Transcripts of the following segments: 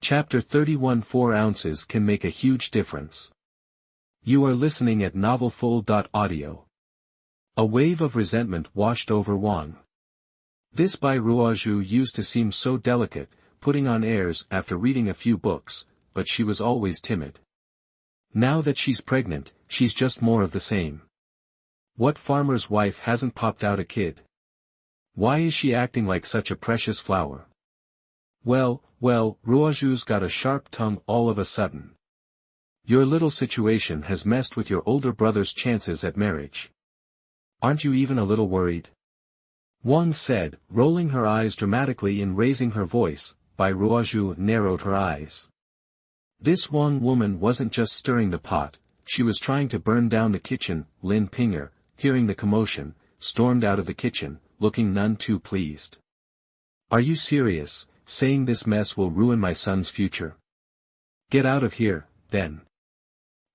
Chapter 31 4 ounces can make a huge difference. You are listening at novelfull.audio. A wave of resentment washed over Wang. This Bai Ruozhu used to seem so delicate, putting on airs after reading a few books, but she was always timid. Now that she's pregnant, she's just more of the same. What farmer's wife hasn't popped out a kid? Why is she acting like such a precious flower? Well, Ruozhu's got a sharp tongue all of a sudden. Your little situation has messed with your older brother's chances at marriage. Aren't you even a little worried? Wang said, rolling her eyes dramatically and raising her voice. Bai Ruozhu narrowed her eyes. This Wang woman wasn't just stirring the pot, she was trying to burn down the kitchen. Lin Ping'er, hearing the commotion, stormed out of the kitchen, looking none too pleased. Are you serious, saying this mess will ruin my son's future? Get out of here, then.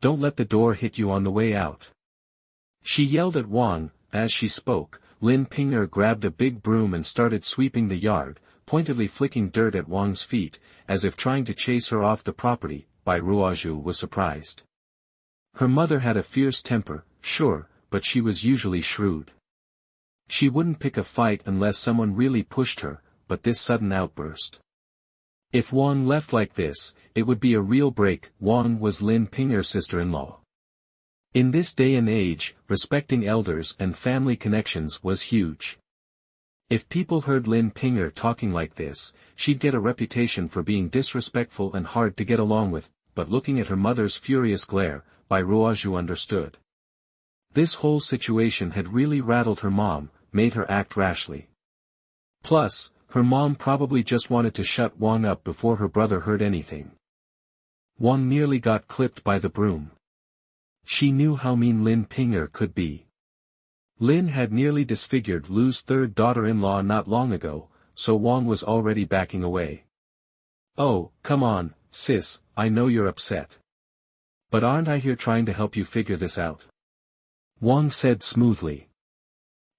Don't let the door hit you on the way out. She yelled at Wang. As she spoke, Lin Ping'er grabbed a big broom and started sweeping the yard, pointedly flicking dirt at Wang's feet, as if trying to chase her off the property. Bai Ruozhu was surprised. Her mother had a fierce temper, sure, but she was usually shrewd. She wouldn't pick a fight unless someone really pushed her, but this sudden outburst. If Wang left like this, it would be a real break. Wang was Lin Ping'er's sister-in-law. In this day and age, respecting elders and family connections was huge. If people heard Lin Ping'er talking like this, she'd get a reputation for being disrespectful and hard to get along with, but looking at her mother's furious glare, Bai Ruozhu understood. This whole situation had really rattled her mom, made her act rashly. Plus, her mom probably just wanted to shut Wang up before her brother heard anything. Wang nearly got clipped by the broom. She knew how mean Lin Ping'er could be. Lin had nearly disfigured Lu's third daughter-in-law not long ago, so Wang was already backing away. Oh, come on, sis, I know you're upset. But aren't I here trying to help you figure this out? Wang said smoothly.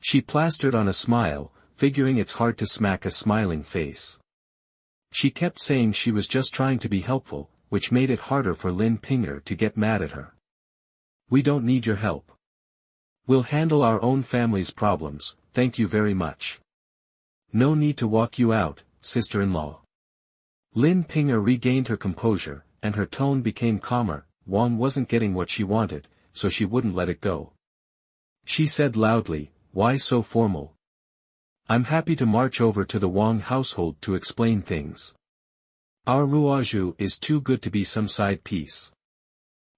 She plastered on a smile, figuring it's hard to smack a smiling face. She kept saying she was just trying to be helpful, which made it harder for Lin Ping'er to get mad at her. We don't need your help. We'll handle our own family's problems, thank you very much. No need to walk you out, sister-in-law. Lin Ping'er regained her composure, and her tone became calmer. Wang wasn't getting what she wanted, so she wouldn't let it go. She said loudly, why so formal? I'm happy to march over to the Wang household to explain things. Our Ruozhu is too good to be some side piece.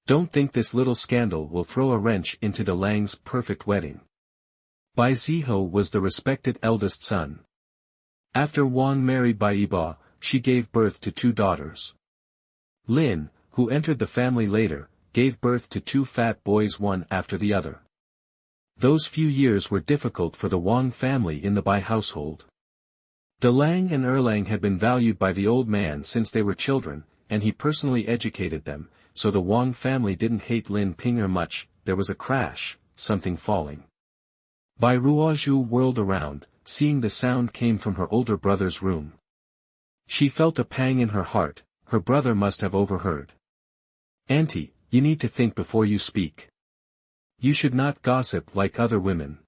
Don't think this little scandal will throw a wrench into the Lang's perfect wedding. Bai Ziho was the respected eldest son. After Wang married Bai Iba, she gave birth to 2 daughters. Lin, who entered the family later, gave birth to 2 fat boys one after the other. Those few years were difficult for the Wang family in the Bai household. The Lang and Erlang had been valued by the old man since they were children, and he personally educated them, so the Wang family didn't hate Lin Ping'er much. There was a crash, something falling. Bai Ruozhu whirled around, seeing the sound came from her older brother's room. She felt a pang in her heart, her brother must have overheard. Auntie, you need to think before you speak. You should not gossip like other women.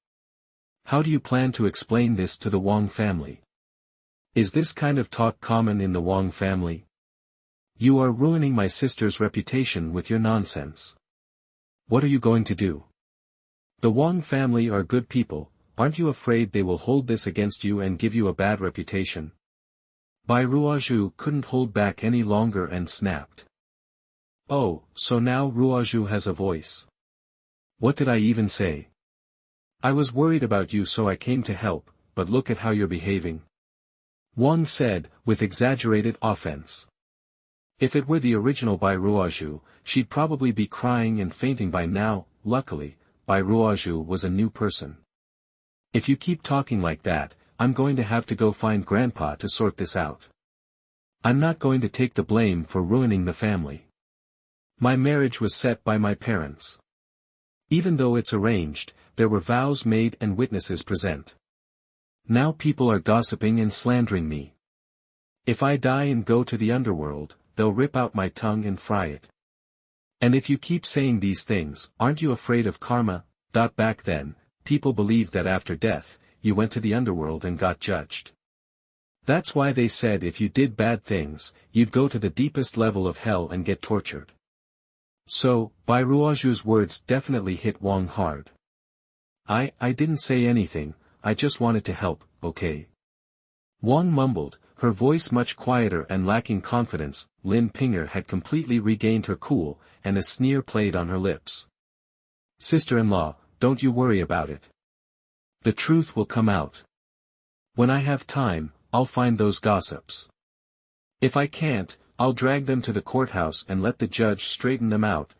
How do you plan to explain this to the Wang family? Is this kind of talk common in the Wang family? You are ruining my sister's reputation with your nonsense. What are you going to do? The Wang family are good people, aren't you afraid they will hold this against you and give you a bad reputation? Bai Ruozhu couldn't hold back any longer and snapped. Oh, so now Ruozhu has a voice. What did I even say? I was worried about you so I came to help, but look at how you're behaving. Wang said, with exaggerated offense. If it were the original Bai Ruozhu, she'd probably be crying and fainting by now. Luckily, Bai Ruozhu was a new person. If you keep talking like that, I'm going to have to go find Grandpa to sort this out. I'm not going to take the blame for ruining the family. My marriage was set by my parents. Even though it's arranged, there were vows made and witnesses present. Now people are gossiping and slandering me. If I die and go to the underworld, they'll rip out my tongue and fry it. And if you keep saying these things, aren't you afraid of karma? Back then, people believed that after death, you went to the underworld and got judged. That's why they said if you did bad things, you'd go to the deepest level of hell and get tortured. So, Bai Ruozhu's words definitely hit Wang hard. I didn't say anything, I just wanted to help, okay? Wang mumbled, her voice much quieter and lacking confidence. Lin Ping'er had completely regained her cool, and a sneer played on her lips. Sister-in-law, don't you worry about it. The truth will come out. When I have time, I'll find those gossips. If I can't, I'll drag them to the courthouse and let the judge straighten them out.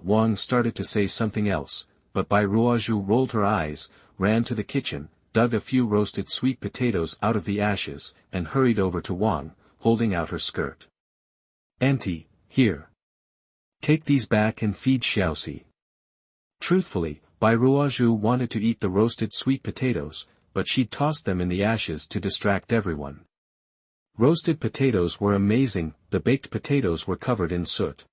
Wang started to say something else, but Bai Ruozhu rolled her eyes, ran to the kitchen, dug a few roasted sweet potatoes out of the ashes, and hurried over to Wang, holding out her skirt. Auntie, here. Take these back and feed Xiaoxi. Truthfully, Bai Ruozhu wanted to eat the roasted sweet potatoes, but she'd tossed them in the ashes to distract everyone. Roasted potatoes were amazing, the baked potatoes were covered in soot.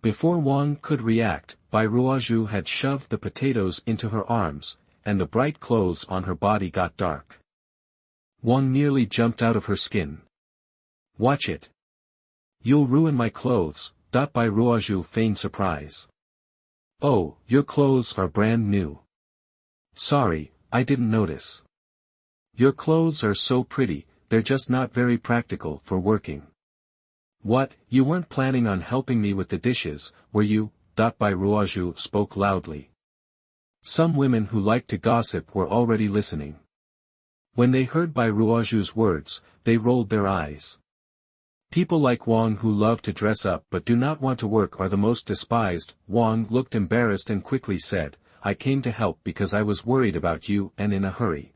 Before Wang could react, Bai Ruozhu had shoved the potatoes into her arms, and the bright clothes on her body got dark. Wang nearly jumped out of her skin. Watch it. You'll ruin my clothes. Bai Ruozhu feigned surprise. Oh, your clothes are brand new. Sorry, I didn't notice. Your clothes are so pretty, they're just not very practical for working. What, you weren't planning on helping me with the dishes, were you? Bai Ruozhu spoke loudly. Some women who liked to gossip were already listening. When they heard Bai Ruozhu's words, they rolled their eyes. People like Wang who love to dress up but do not want to work are the most despised. Wang looked embarrassed and quickly said, I came to help because I was worried about you and in a hurry.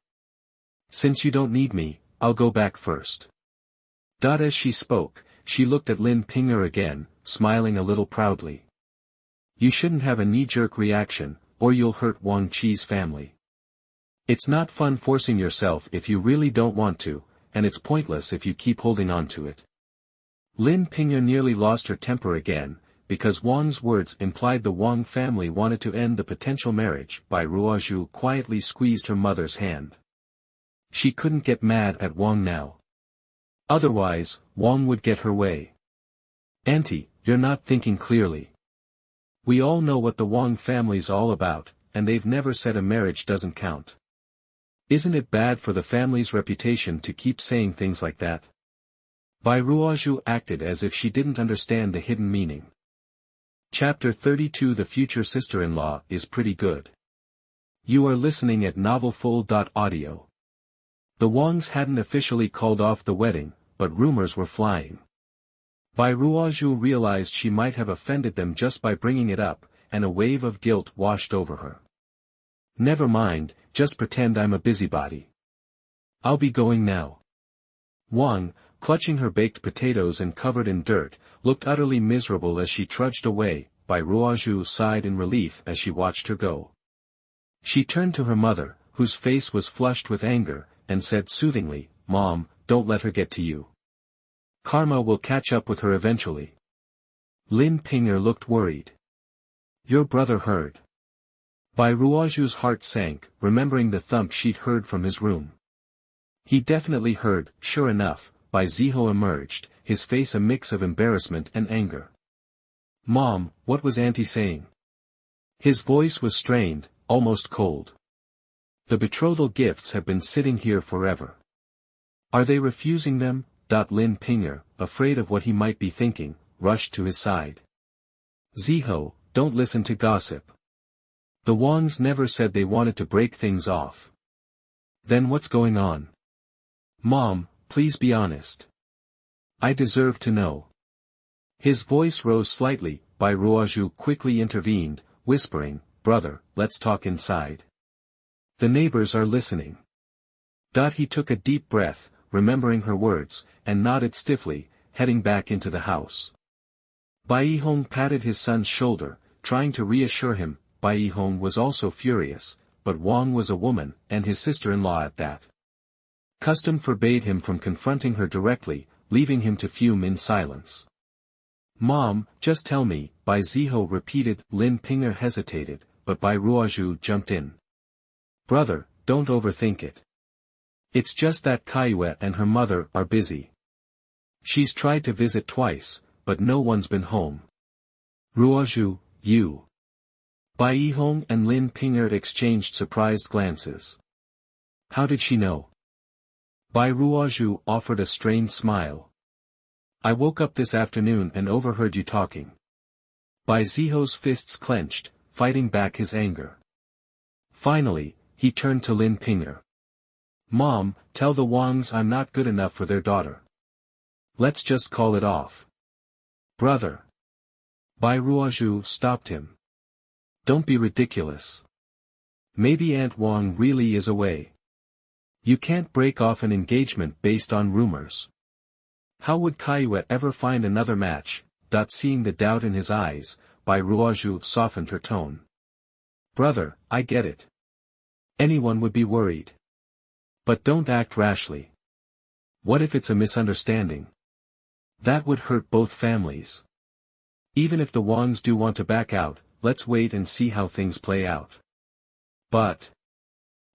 Since you don't need me, I'll go back first. As she spoke, she looked at Lin Ping'er again, smiling a little proudly. You shouldn't have a knee-jerk reaction, or you'll hurt Wang Qi's family. It's not fun forcing yourself if you really don't want to, and it's pointless if you keep holding on to it. Lin Ping'er nearly lost her temper again, because Wang's words implied the Wang family wanted to end the potential marriage. Bai Ruozhu quietly squeezed her mother's hand. She couldn't get mad at Wang now. Otherwise, Wang would get her way. Auntie, you're not thinking clearly. We all know what the Wang family's all about, and they've never said a marriage doesn't count. Isn't it bad for the family's reputation to keep saying things like that? Bai Ruozhu acted as if she didn't understand the hidden meaning. Chapter 32 The future sister-in-law is pretty good. You are listening at novelfull.audio. The Wangs hadn't officially called off the wedding, but rumors were flying. Bai Ruozhu realized she might have offended them just by bringing it up, and a wave of guilt washed over her. Never mind, just pretend I'm a busybody. I'll be going now. Wang, clutching her baked potatoes and covered in dirt, looked utterly miserable as she trudged away. Bai Ruozhu sighed in relief as she watched her go. She turned to her mother, whose face was flushed with anger, and said soothingly, Mom, don't let her get to you. Karma will catch up with her eventually. Lin Ping'er looked worried. Your brother heard. Bai Ruozhu's heart sank, remembering the thump she'd heard from his room. He definitely heard. Sure enough, Bai Ziho emerged, his face a mix of embarrassment and anger. Mom, what was Auntie saying? His voice was strained, almost cold. The betrothal gifts have been sitting here forever. Are they refusing them? Lin Ping'er, afraid of what he might be thinking, rushed to his side. Ziho, don't listen to gossip. The Wangs never said they wanted to break things off. Then what's going on? Mom, please be honest. I deserve to know. His voice rose slightly. Bai Ruozhu quickly intervened, whispering, Brother, let's talk inside. The neighbors are listening. He took a deep breath, remembering her words, and nodded stiffly, heading back into the house. Bai Yihong patted his son's shoulder, trying to reassure him. Bai Yihong was also furious, but Wang was a woman, and his sister-in-law at that. Custom forbade him from confronting her directly. leaving him to fume in silence. "Mom, just tell me," Bai Ziho repeated. Lin Ping'er hesitated, but Bai Ruozhu jumped in. "Brother, don't overthink it. It's just that Kaiyue and her mother are busy. She's tried to visit twice, but no one's been home." "Ruozhu, you." Bai Yihong and Lin Ping'er exchanged surprised glances. "How did she know?" Bai Ruozhu offered a strained smile. "I woke up this afternoon and overheard you talking." Bai Ziho's fists clenched, fighting back his anger. Finally, he turned to Lin Ping'er. "Mom, tell the Wangs I'm not good enough for their daughter. Let's just call it off." "Brother." Bai Ruozhu stopped him. "Don't be ridiculous. Maybe Aunt Wang really is away. You can't break off an engagement based on rumors. How would Kaiyue ever find another match?" Seeing the doubt in his eyes, Bai Ruozhu softened her tone. "Brother, I get it. Anyone would be worried. But don't act rashly. What if it's a misunderstanding? That would hurt both families. Even if the Wangs do want to back out, let's wait and see how things play out." "But..."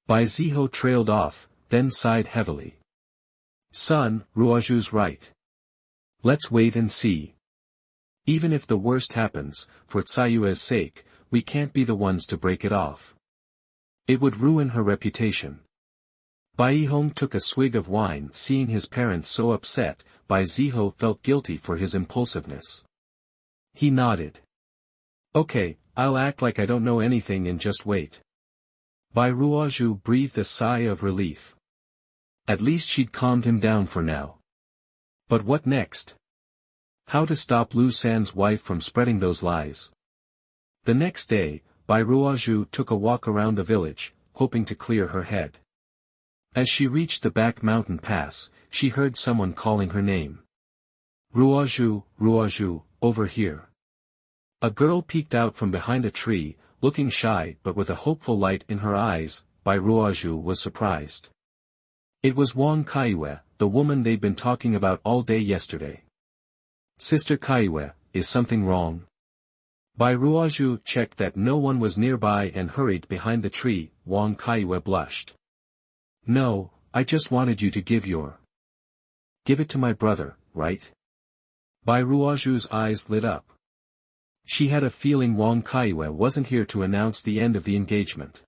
Bai Ziho trailed off, then sighed heavily. "Son, Ruozhu's right. Let's wait and see. Even if the worst happens, for Tsayue's sake, we can't be the ones to break it off. It would ruin her reputation." Bai Yihong took a swig of wine. Seeing his parents so upset, Bai Ziho felt guilty for his impulsiveness. He nodded. "Okay, I'll act like I don't know anything and just wait." Bai Ruozhu breathed a sigh of relief. At least she'd calmed him down for now. But what next? How to stop Lu San's wife from spreading those lies? The next day, Bai Ruozhu took a walk around the village, hoping to clear her head. As she reached the back mountain pass, she heard someone calling her name. "Ruozhu, Ruozhu, over here." A girl peeked out from behind a tree, looking shy but with a hopeful light in her eyes. Bai Ruozhu was surprised. It was Wang Kaiyue, the woman they'd been talking about all day yesterday. "Sister Kaiyue, is something wrong?" Bai Ruozhu checked that no one was nearby and hurried behind the tree. Wang Kaiyue blushed. "No, I just wanted you to give it to my brother, right?" Bai Ruozhu's eyes lit up. She had a feeling Wang Kaiyue wasn't here to announce the end of the engagement.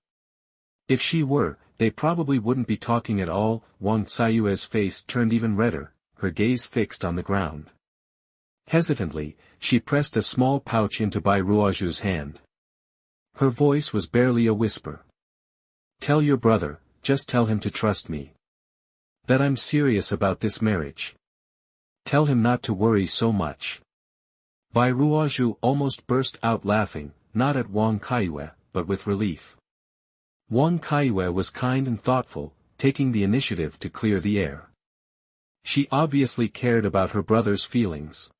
If she were, they probably wouldn't be talking at all. Wang Tsayue's face turned even redder, her gaze fixed on the ground. Hesitantly, she pressed a small pouch into Bai Ruozhu's hand. Her voice was barely a whisper. "Tell your brother, just tell him to trust me. That I'm serious about this marriage. Tell him not to worry so much." Bai Ruozhu almost burst out laughing, not at Wang Kaiyue, but with relief. Wang Kaiyue was kind and thoughtful, taking the initiative to clear the air. She obviously cared about her brother's feelings.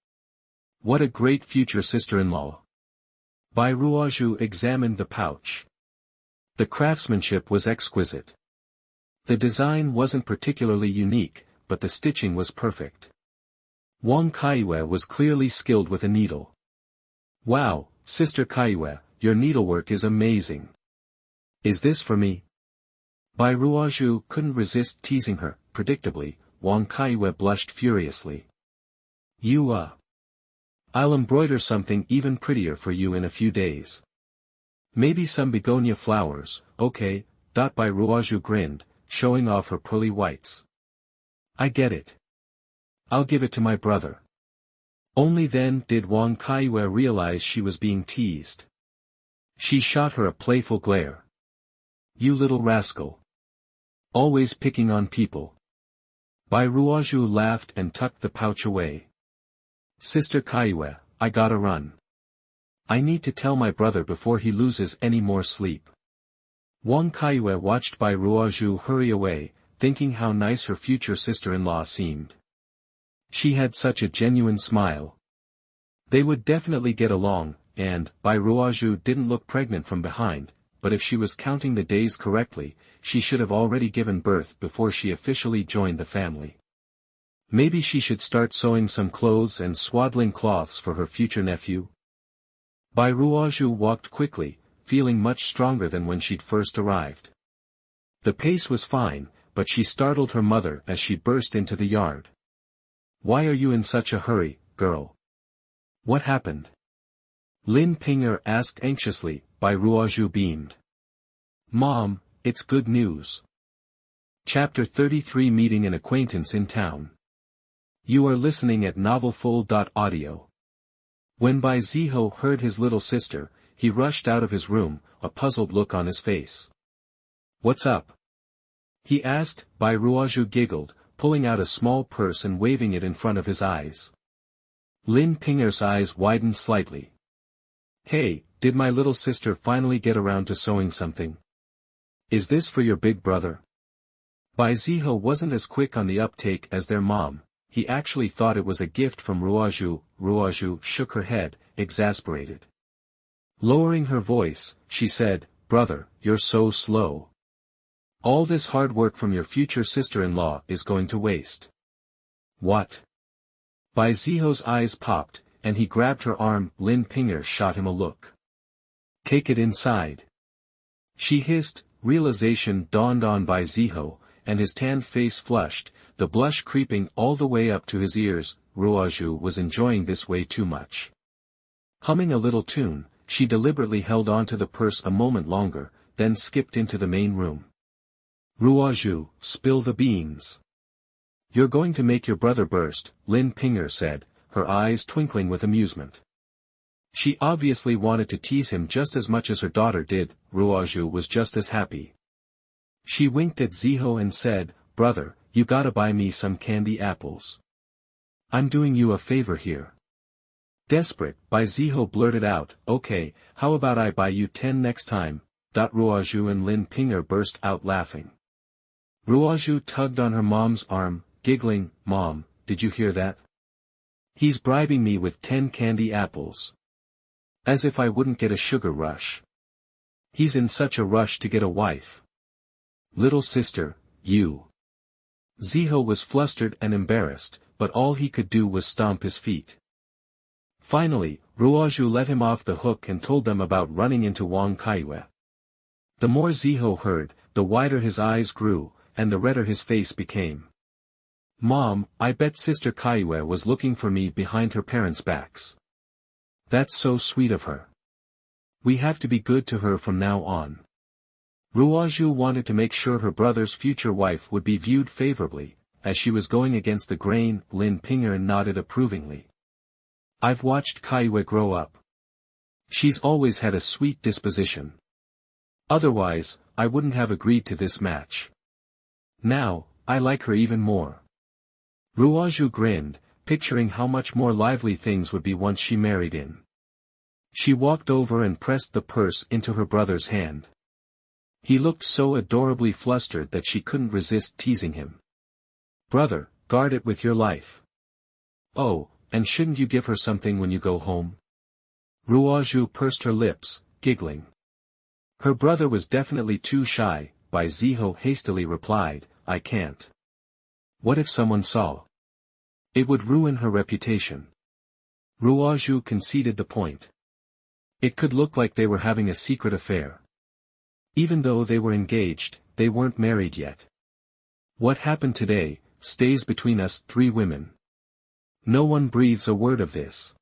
What a great future sister-in-law. Bai Ruozhu examined the pouch. The craftsmanship was exquisite. The design wasn't particularly unique, but the stitching was perfect. Wang Kaiyue was clearly skilled with a needle. "Wow, Sister Kaiyue, your needlework is amazing. Is this for me?" Bai Ruozhu couldn't resist teasing her. Predictably, Wang Kaiyue blushed furiously. I'll embroider something even prettier for you in a few days. Maybe some begonia flowers, okay?" Bai Ruozhu grinned, showing off her pearly whites. "I get it. I'll give it to my brother." Only then did Wang Kaiyue realize she was being teased. She shot her a playful glare. "You little rascal. Always picking on people." Bai Ruozhu laughed and tucked the pouch away. "Sister Kaiyue, I gotta run. I need to tell my brother before he loses any more sleep." Wang Kaiyue watched Bai Ruozhu hurry away, thinking how nice her future sister-in-law seemed. She had such a genuine smile. They would definitely get along, and Bai Ruozhu didn't look pregnant from behind, but if she was counting the days correctly, she should have already given birth before she officially joined the family. Maybe she should start sewing some clothes and swaddling cloths for her future nephew. Bai Ruozhu walked quickly, feeling much stronger than when she'd first arrived. The pace was fine, but she startled her mother as she burst into the yard. "Why are you in such a hurry, girl? What happened?" Lin Ping'er asked anxiously. Bai Ruozhu beamed. "Mom, it's good news." Chapter 33 Meeting an Acquaintance in Town. You are listening at novelfull.audio. When Bai Ziho heard his little sister, he rushed out of his room, a puzzled look on his face. "What's up?" he asked. Bai Ruozhu giggled, pulling out a small purse and waving it in front of his eyes. Lin Ping'er's eyes widened slightly. "Hey, did my little sister finally get around to sewing something? Is this for your big brother?" Bai Ziho wasn't as quick on the uptake as their mom. He actually thought it was a gift from Ruozhu. Ruozhu shook her head, exasperated. Lowering her voice, she said, "Brother, you're so slow. All this hard work from your future sister-in-law is going to waste." "What?" Bai Ziho's eyes popped, and he grabbed her arm. Lin Ping'er shot him a look. "Take it inside," she hissed. Realization dawned on Bai Ziho, and his tanned face flushed, the blush creeping all the way up to his ears. Ruozhu was enjoying this way too much. Humming a little tune, she deliberately held on to the purse a moment longer, then skipped into the main room. "Ruozhu, spill the beans. You're going to make your brother burst," Lin Ping'er said, her eyes twinkling with amusement. She obviously wanted to tease him just as much as her daughter did. Ruozhu was just as happy. She winked at Ziho and said, "Brother, you gotta buy me some candy apples. I'm doing you a favor here." Desperate, Bai Ziho blurted out, "Okay, how about I buy you 10 next time?" Ruozhu and Lin Ping'er burst out laughing. Ruozhu tugged on her mom's arm, giggling, "Mom, did you hear that? He's bribing me with 10 candy apples. As if I wouldn't get a sugar rush. He's in such a rush to get a wife. Little sister, you." Ziho was flustered and embarrassed, but all he could do was stomp his feet. Finally, Ruozhu let him off the hook and told them about running into Wang. The more Ziho heard, the wider his eyes grew, and the redder his face became. "Mom, I bet Sister Kaiwe was looking for me behind her parents' backs. That's so sweet of her. We have to be good to her from now on." Ruozhu wanted to make sure her brother's future wife would be viewed favorably, as she was going against the grain. Lin Ping'er nodded approvingly. "I've watched Kaiwe grow up. She's always had a sweet disposition. Otherwise, I wouldn't have agreed to this match. Now, I like her even more." Ruozhu grinned, picturing how much more lively things would be once she married in. She walked over and pressed the purse into her brother's hand. He looked so adorably flustered that she couldn't resist teasing him. "Brother, guard it with your life. Oh, and shouldn't you give her something when you go home?" Ruozhu pursed her lips, giggling. Her brother was definitely too shy. Bai Ziho hastily replied, "I can't. What if someone saw? It would ruin her reputation." Ruozhu conceded the point. It could look like they were having a secret affair. Even though they were engaged, they weren't married yet. "What happened today, stays between us 3 women. No one breathes a word of this.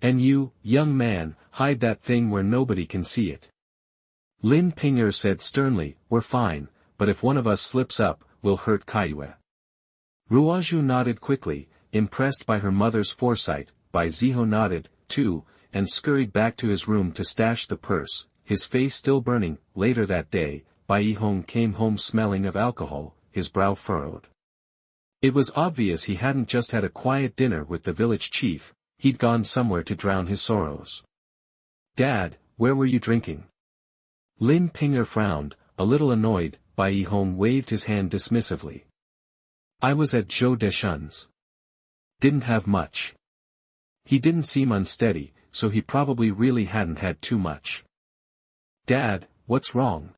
And you, young man, hide that thing where nobody can see it." Lin Ping'er said sternly, "We're fine, but if one of us slips up, we'll hurt Kaiwe." Ruozhu nodded quickly, impressed by her mother's foresight. Bai Ziho nodded, too, and scurried back to his room to stash the purse, his face still burning. Later that day, Bai Yihong came home smelling of alcohol, his brow furrowed. It was obvious he hadn't just had a quiet dinner with the village chief, he'd gone somewhere to drown his sorrows. "Dad, where were you drinking?" Lin Ping'er frowned, a little annoyed. Bai Yihong waved his hand dismissively. "I was at Zhou Deshen's. Didn't have much." He didn't seem unsteady, so he probably really hadn't had too much. "Dad, what's wrong?"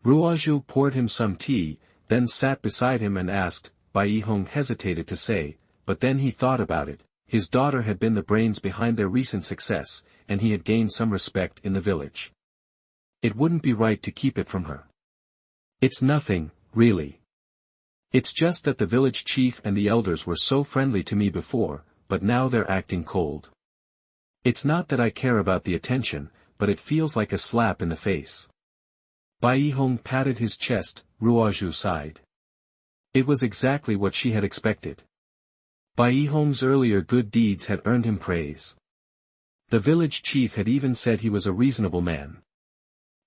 Ruozhu poured him some tea, then sat beside him and asked, Bai Hong hesitated to say, but then he thought about it. His daughter had been the brains behind their recent success, and he had gained some respect in the village. It wouldn't be right to keep it from her. It's nothing, really. It's just that the village chief and the elders were so friendly to me before, but now they're acting cold. It's not that I care about the attention, but it feels like a slap in the face. Bai Hong patted his chest. Ruozhu sighed. It was exactly what she had expected. Bai Hong's earlier good deeds had earned him praise. The village chief had even said he was a reasonable man.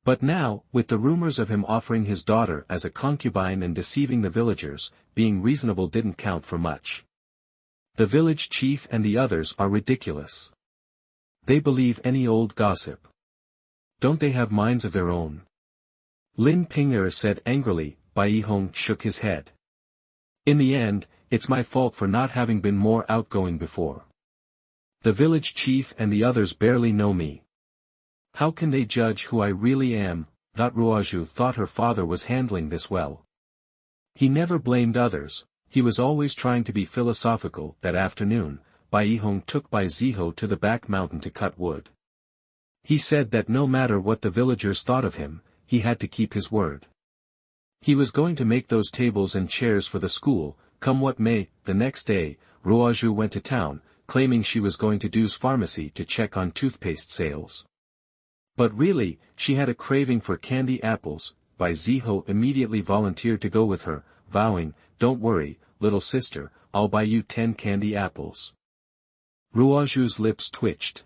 But now, with the rumors of him offering his daughter as a concubine and deceiving the villagers, being reasonable didn't count for much. The village chief and the others are ridiculous. They believe any old gossip. Don't they have minds of their own? Lin Ping'er said angrily. Bai Hong shook his head. In the end, it's my fault for not having been more outgoing before. The village chief and the others barely know me. How can they judge who I really am? Ruozhu thought her father was handling this well. He never blamed others, he was always trying to be philosophical. That afternoon, Bai Hong took Bai Ziho to the back mountain to cut wood. He said that no matter what the villagers thought of him, he had to keep his word. He was going to make those tables and chairs for the school, come what may. The next day, Ruozhu went to town, claiming she was going to Du's pharmacy to check on toothpaste sales. But really, she had a craving for candy apples. Bai Ziho immediately volunteered to go with her, vowing, "Don't worry, little sister, I'll buy you 10 candy apples." Ruozhu's lips twitched.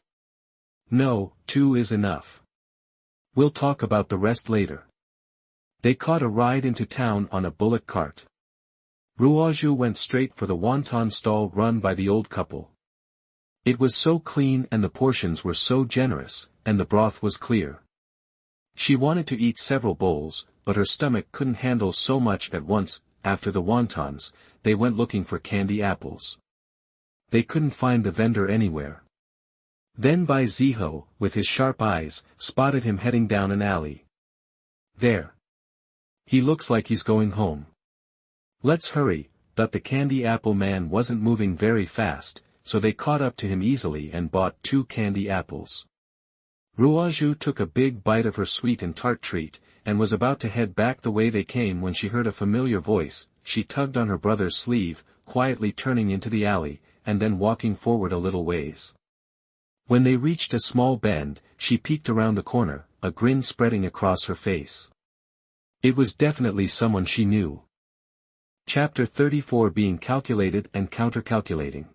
"No, 2 is enough. We'll talk about the rest later." They caught a ride into town on a bullock cart. Ruozhu went straight for the wonton stall run by the old couple. It was so clean and the portions were so generous, and the broth was clear. She wanted to eat several bowls, but her stomach couldn't handle so much at once. After the wontons, they went looking for candy apples. They couldn't find the vendor anywhere. Then Bai Ziho, with his sharp eyes, spotted him heading down an alley. "There. He looks like he's going home. Let's hurry." But the candy apple man wasn't moving very fast, so they caught up to him easily and bought 2 candy apples. Ruozhu took a big bite of her sweet and tart treat, and was about to head back the way they came when she heard a familiar voice. She tugged on her brother's sleeve, quietly turning into the alley, and then walking forward a little ways. When they reached a small bend, she peeked around the corner, a grin spreading across her face. It was definitely someone she knew. Chapter 34 Being Calculated and Countercalculating.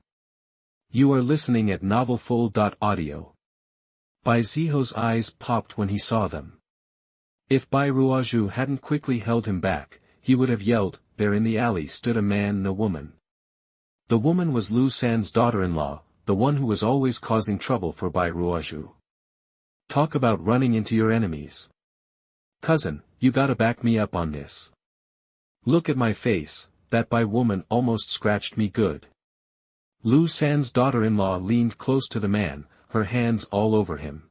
You are listening at novelfull.audio. Bai Ziho's eyes popped when he saw them. If Bai Ruozhu hadn't quickly held him back, he would have yelled. There in the alley stood a man and a woman. The woman was Lu San's daughter-in-law, the one who was always causing trouble for Bai Ruozhu. Talk about running into your enemies. Cousin, you gotta back me up on this. Look at my face, that Bai woman almost scratched me good. Lu San's daughter-in-law leaned close to the man, her hands all over him.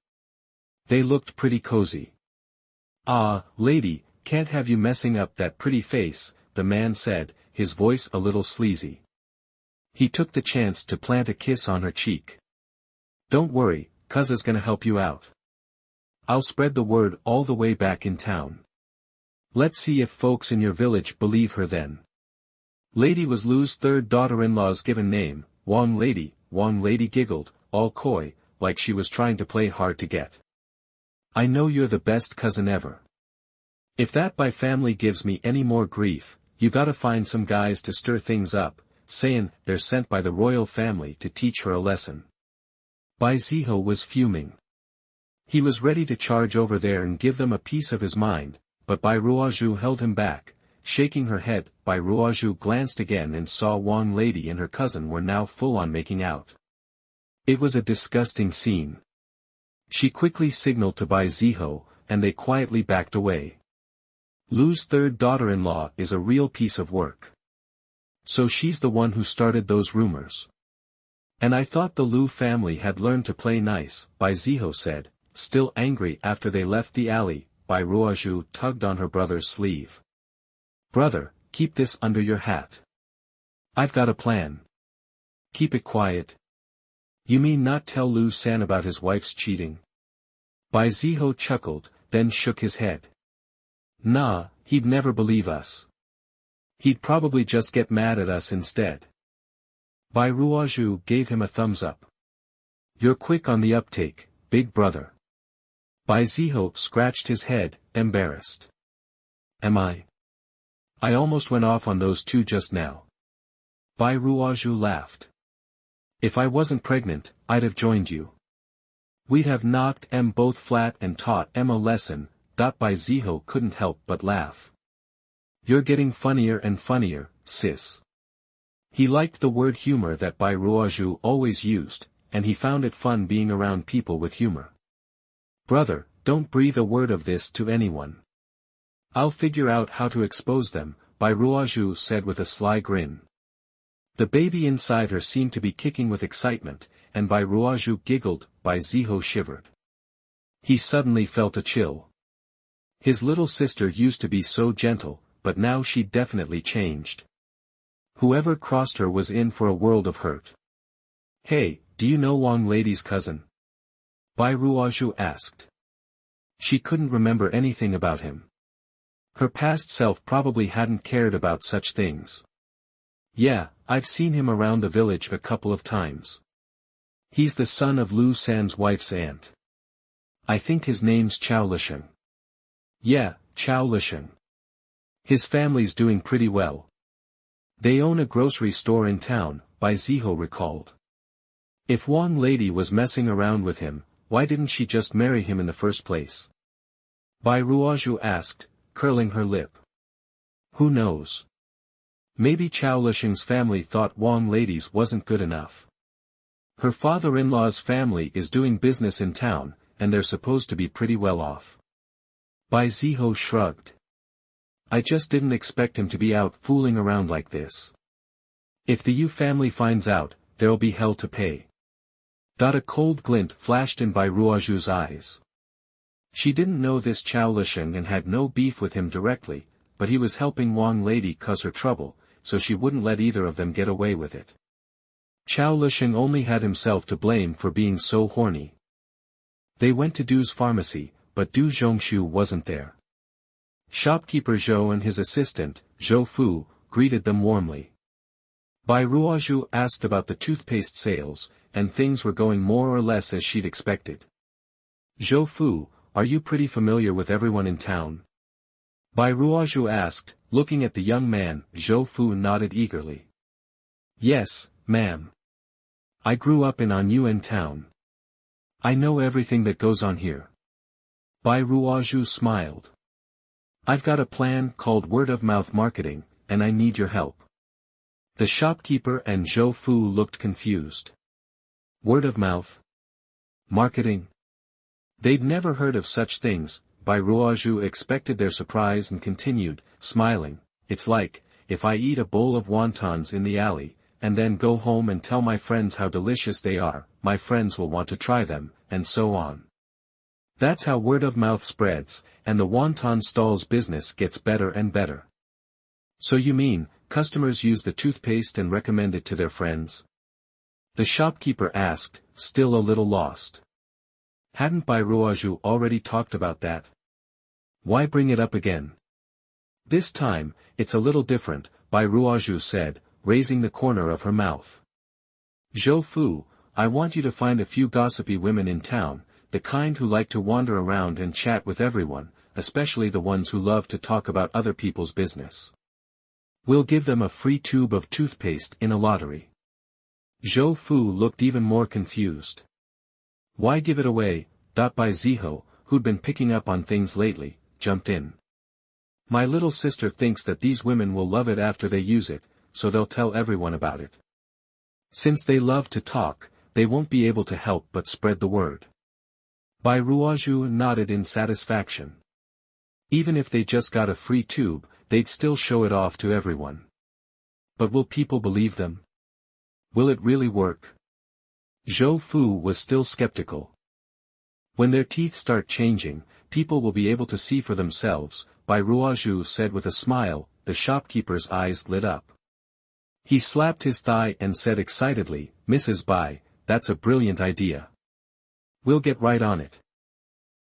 They looked pretty cozy. "Ah, lady, can't have you messing up that pretty face," the man said, his voice a little sleazy. He took the chance to plant a kiss on her cheek. "Don't worry, Cuzza's gonna help you out. I'll spread the word all the way back in town. Let's see if folks in your village believe her then." Lady was Lu's third daughter-in-law's given name, Wang Lady. Wang Lady giggled, all coy, like she was trying to play hard to get. "I know you're the best cousin ever. If that Bai family gives me any more grief, you gotta find some guys to stir things up, sayin' they're sent by the royal family to teach her a lesson." Bai Ziho was fuming. He was ready to charge over there and give them a piece of his mind, but Bai Ruozhu held him back, shaking her head. Bai Ruozhu glanced again and saw Wang Lady and her cousin were now full on making out. It was a disgusting scene. She quickly signaled to Bai Ziho, and they quietly backed away. Lu's third daughter-in-law is a real piece of work. So she's the one who started those rumors. And I thought the Lu family had learned to play nice, Bai Ziho said, still angry after they left the alley. Bai Ruozhu tugged on her brother's sleeve. "Brother, keep this under your hat. I've got a plan. Keep it quiet. You mean not tell Lu San about his wife's cheating? Bai Ziho chuckled, then shook his head. Nah, he'd never believe us. He'd probably just get mad at us instead. Bai Ruozhu gave him a thumbs up. You're quick on the uptake, big brother. Bai Ziho scratched his head, embarrassed. Am I? I almost went off on those two just now. Bai Ruozhu laughed. If I wasn't pregnant, I'd have joined you. We'd have knocked em both flat and taught em a lesson. Bai Ziho couldn't help but laugh. You're getting funnier and funnier, sis. He liked the word humor that Bai Ruozhu always used, and he found it fun being around people with humor. Brother, don't breathe a word of this to anyone. I'll figure out how to expose them, Bai Ruozhu said with a sly grin. The baby inside her seemed to be kicking with excitement, and Bai Ruozhu giggled. Bai Ziho shivered. He suddenly felt a chill. His little sister used to be so gentle, but now she'd definitely changed. Whoever crossed her was in for a world of hurt. Hey, do you know Wang lady's cousin? Bai Ruozhu asked. She couldn't remember anything about him. Her past self probably hadn't cared about such things. Yeah, I've seen him around the village a couple of times. He's the son of Lu San's wife's aunt. I think his name's Chao Lisheng. Yeah, Chao Lisheng. His family's doing pretty well. They own a grocery store in town, Bai Ziho recalled. If Wang lady was messing around with him, why didn't she just marry him in the first place? Bai Ruozhu asked, curling her lip. Who knows? Maybe Chao Lisheng's family thought Wang lady's wasn't good enough. Her father-in-law's family is doing business in town, and they're supposed to be pretty well off. Bai Ziho shrugged. I just didn't expect him to be out fooling around like this. If the Yu family finds out, there'll be hell to pay. A cold glint flashed in Bai Ruozhu's eyes. She didn't know this Chao Lisheng and had no beef with him directly, but he was helping Wang lady cause her trouble, so she wouldn't let either of them get away with it. Chao Lisheng only had himself to blame for being so horny. They went to Du's pharmacy, but Du Zhongshu wasn't there. Shopkeeper Zhou and his assistant, Zhou Fu, greeted them warmly. Bai Ruozhu asked about the toothpaste sales, and things were going more or less as she'd expected. Zhou Fu, are you pretty familiar with everyone in town? Bai Ruozhu asked, looking at the young man. Zhou Fu nodded eagerly. Yes, ma'am. I grew up in Anyuan town. I know everything that goes on here. Bai Ruozhu smiled. I've got a plan called word-of-mouth marketing, and I need your help. The shopkeeper and Zhou Fu looked confused. Word-of-mouth? Marketing? They'd never heard of such things. Bai Ruozhu expected their surprise and continued, smiling. It's like, if I eat a bowl of wontons in the alley, and then go home and tell my friends how delicious they are, my friends will want to try them, and so on. That's how word of mouth spreads, and the wonton stall's business gets better and better. So you mean, customers use the toothpaste and recommend it to their friends? The shopkeeper asked, still a little lost. Hadn't Bai Ruozhu already talked about that? Why bring it up again? This time, it's a little different, Bai Ruozhu said, raising the corner of her mouth. Zhou Fu, I want you to find a few gossipy women in town, the kind who like to wander around and chat with everyone, especially the ones who love to talk about other people's business. We'll give them a free tube of toothpaste in a lottery. Zhou Fu looked even more confused. Why give it away? Bai Ziho, who'd been picking up on things lately, jumped in. My little sister thinks that these women will love it after they use it, so they'll tell everyone about it. Since they love to talk, they won't be able to help but spread the word. Bai Ruozhu nodded in satisfaction. Even if they just got a free tube, they'd still show it off to everyone. But will people believe them? Will it really work? Zhou Fu was still skeptical. When their teeth start changing, people will be able to see for themselves, Bai Ruozhu said with a smile. The shopkeeper's eyes lit up. He slapped his thigh and said excitedly, "Mrs. Bai, that's a brilliant idea. We'll get right on it.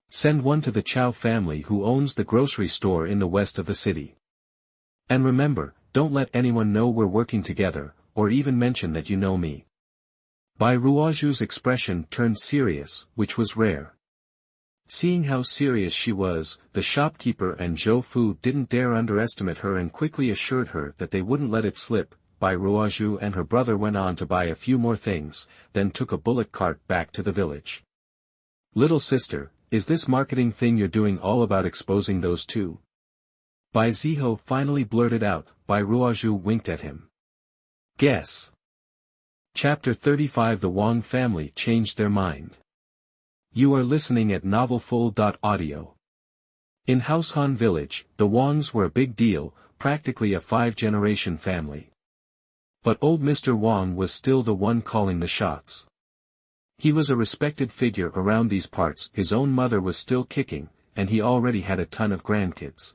Send one to the Chow family who owns the grocery store in the west of the city. And remember, don't let anyone know we're working together, or even mention that you know me." Bai Ruozhu's expression turned serious, which was rare. Seeing how serious she was, the shopkeeper and Zhou Fu didn't dare underestimate her and quickly assured her that they wouldn't let it slip. Bai Ruozhu and her brother went on to buy a few more things, then took a bullock cart back to the village. "Little sister, is this marketing thing you're doing all about exposing those two?" Bai Ziho finally blurted out. Bai Ruozhu winked at him. "Guess." Chapter 35. The Wang family changed their mind. You are listening at novelfull.audio. In Haoshan village, the Wangs were a big deal, practically a 5-generation family. But old Mr. Wang was still the one calling the shots. He was a respected figure around these parts. His own mother was still kicking, and he already had a ton of grandkids.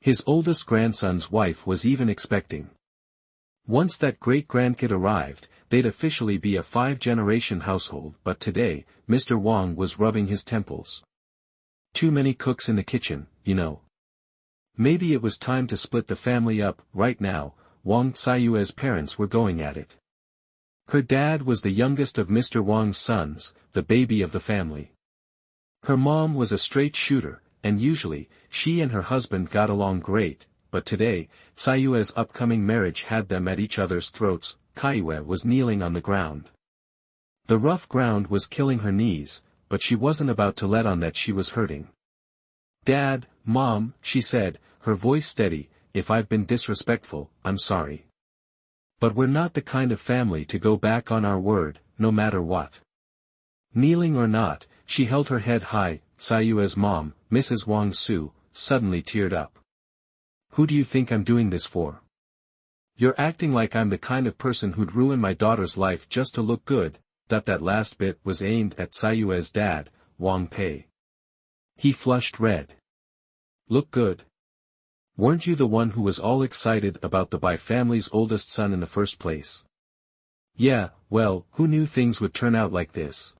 His oldest grandson's wife was even expecting. Once that great-grandkid arrived, they'd officially be a 5-generation household. But today, Mr. Wang was rubbing his temples. Too many cooks in the kitchen, you know. Maybe it was time to split the family up. Right now, Wang Xiuyue's parents were going at it. Her dad was the youngest of Mr. Wang's sons, the baby of the family. Her mom was a straight shooter, and usually, she and her husband got along great, but today, Xiuyue's upcoming marriage had them at each other's throats. Kaiyue was kneeling on the ground. The rough ground was killing her knees, but she wasn't about to let on that she was hurting. "Dad, Mom," she said, her voice steady, "if I've been disrespectful, I'm sorry. But we're not the kind of family to go back on our word, no matter what." Kneeling or not, she held her head high. Xiuyue's mom, Mrs. Wang Su, suddenly teared up. "Who do you think I'm doing this for? You're acting like I'm the kind of person who'd ruin my daughter's life just to look good." That last bit was aimed at Xiuyue's dad, Wang Pei. He flushed red. "Look good? Weren't you the one who was all excited about the Bai family's oldest son in the first place?" "Yeah, well, who knew things would turn out like this?"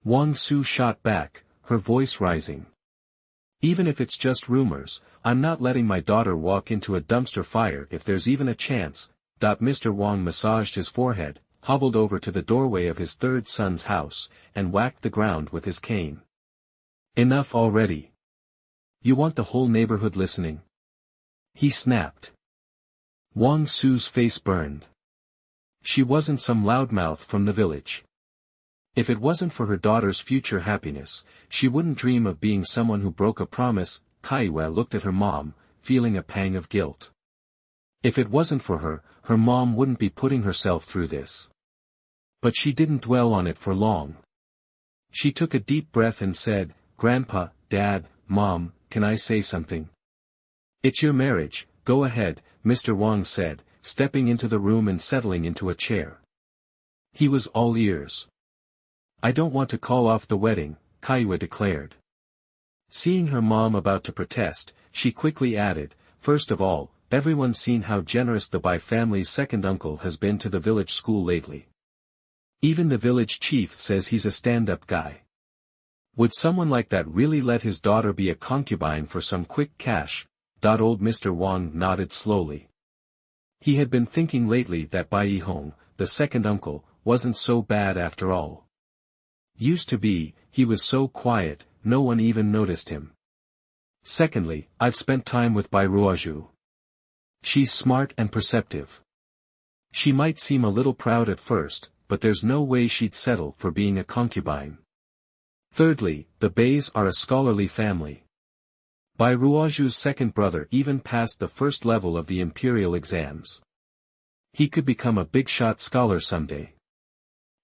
Wang Su shot back, her voice rising. "Even if it's just rumors, I'm not letting my daughter walk into a dumpster fire if there's even a chance." Mr. Wang massaged his forehead, hobbled over to the doorway of his third son's house, and whacked the ground with his cane. "Enough already. You want the whole neighborhood listening?" he snapped. Wang Su's face burned. She wasn't some loudmouth from the village. If it wasn't for her daughter's future happiness, she wouldn't dream of being someone who broke a promise. Kaiyue looked at her mom, feeling a pang of guilt. If it wasn't for her, her mom wouldn't be putting herself through this. But she didn't dwell on it for long. She took a deep breath and said, "Grandpa, Dad, Mom, can I say something?" "It's your marriage, go ahead," Mr. Wang said, stepping into the room and settling into a chair. He was all ears. "I don't want to call off the wedding," Kaiyue declared. Seeing her mom about to protest, she quickly added, "First of all, everyone's seen how generous the Bai family's second uncle has been to the village school lately. Even the village chief says he's a stand-up guy. Would someone like that really let his daughter be a concubine for some quick cash?" Old Mr. Wang nodded slowly. He had been thinking lately that Bai Yihong, the second uncle, wasn't so bad after all. Used to be, he was so quiet, no one even noticed him. "Secondly, I've spent time with Bai Ruozhu. She's smart and perceptive. She might seem a little proud at first, but there's no way she'd settle for being a concubine. Thirdly, the Bays are a scholarly family. Bai Ruozhu's second brother even passed the first level of the imperial exams. He could become a big-shot scholar someday.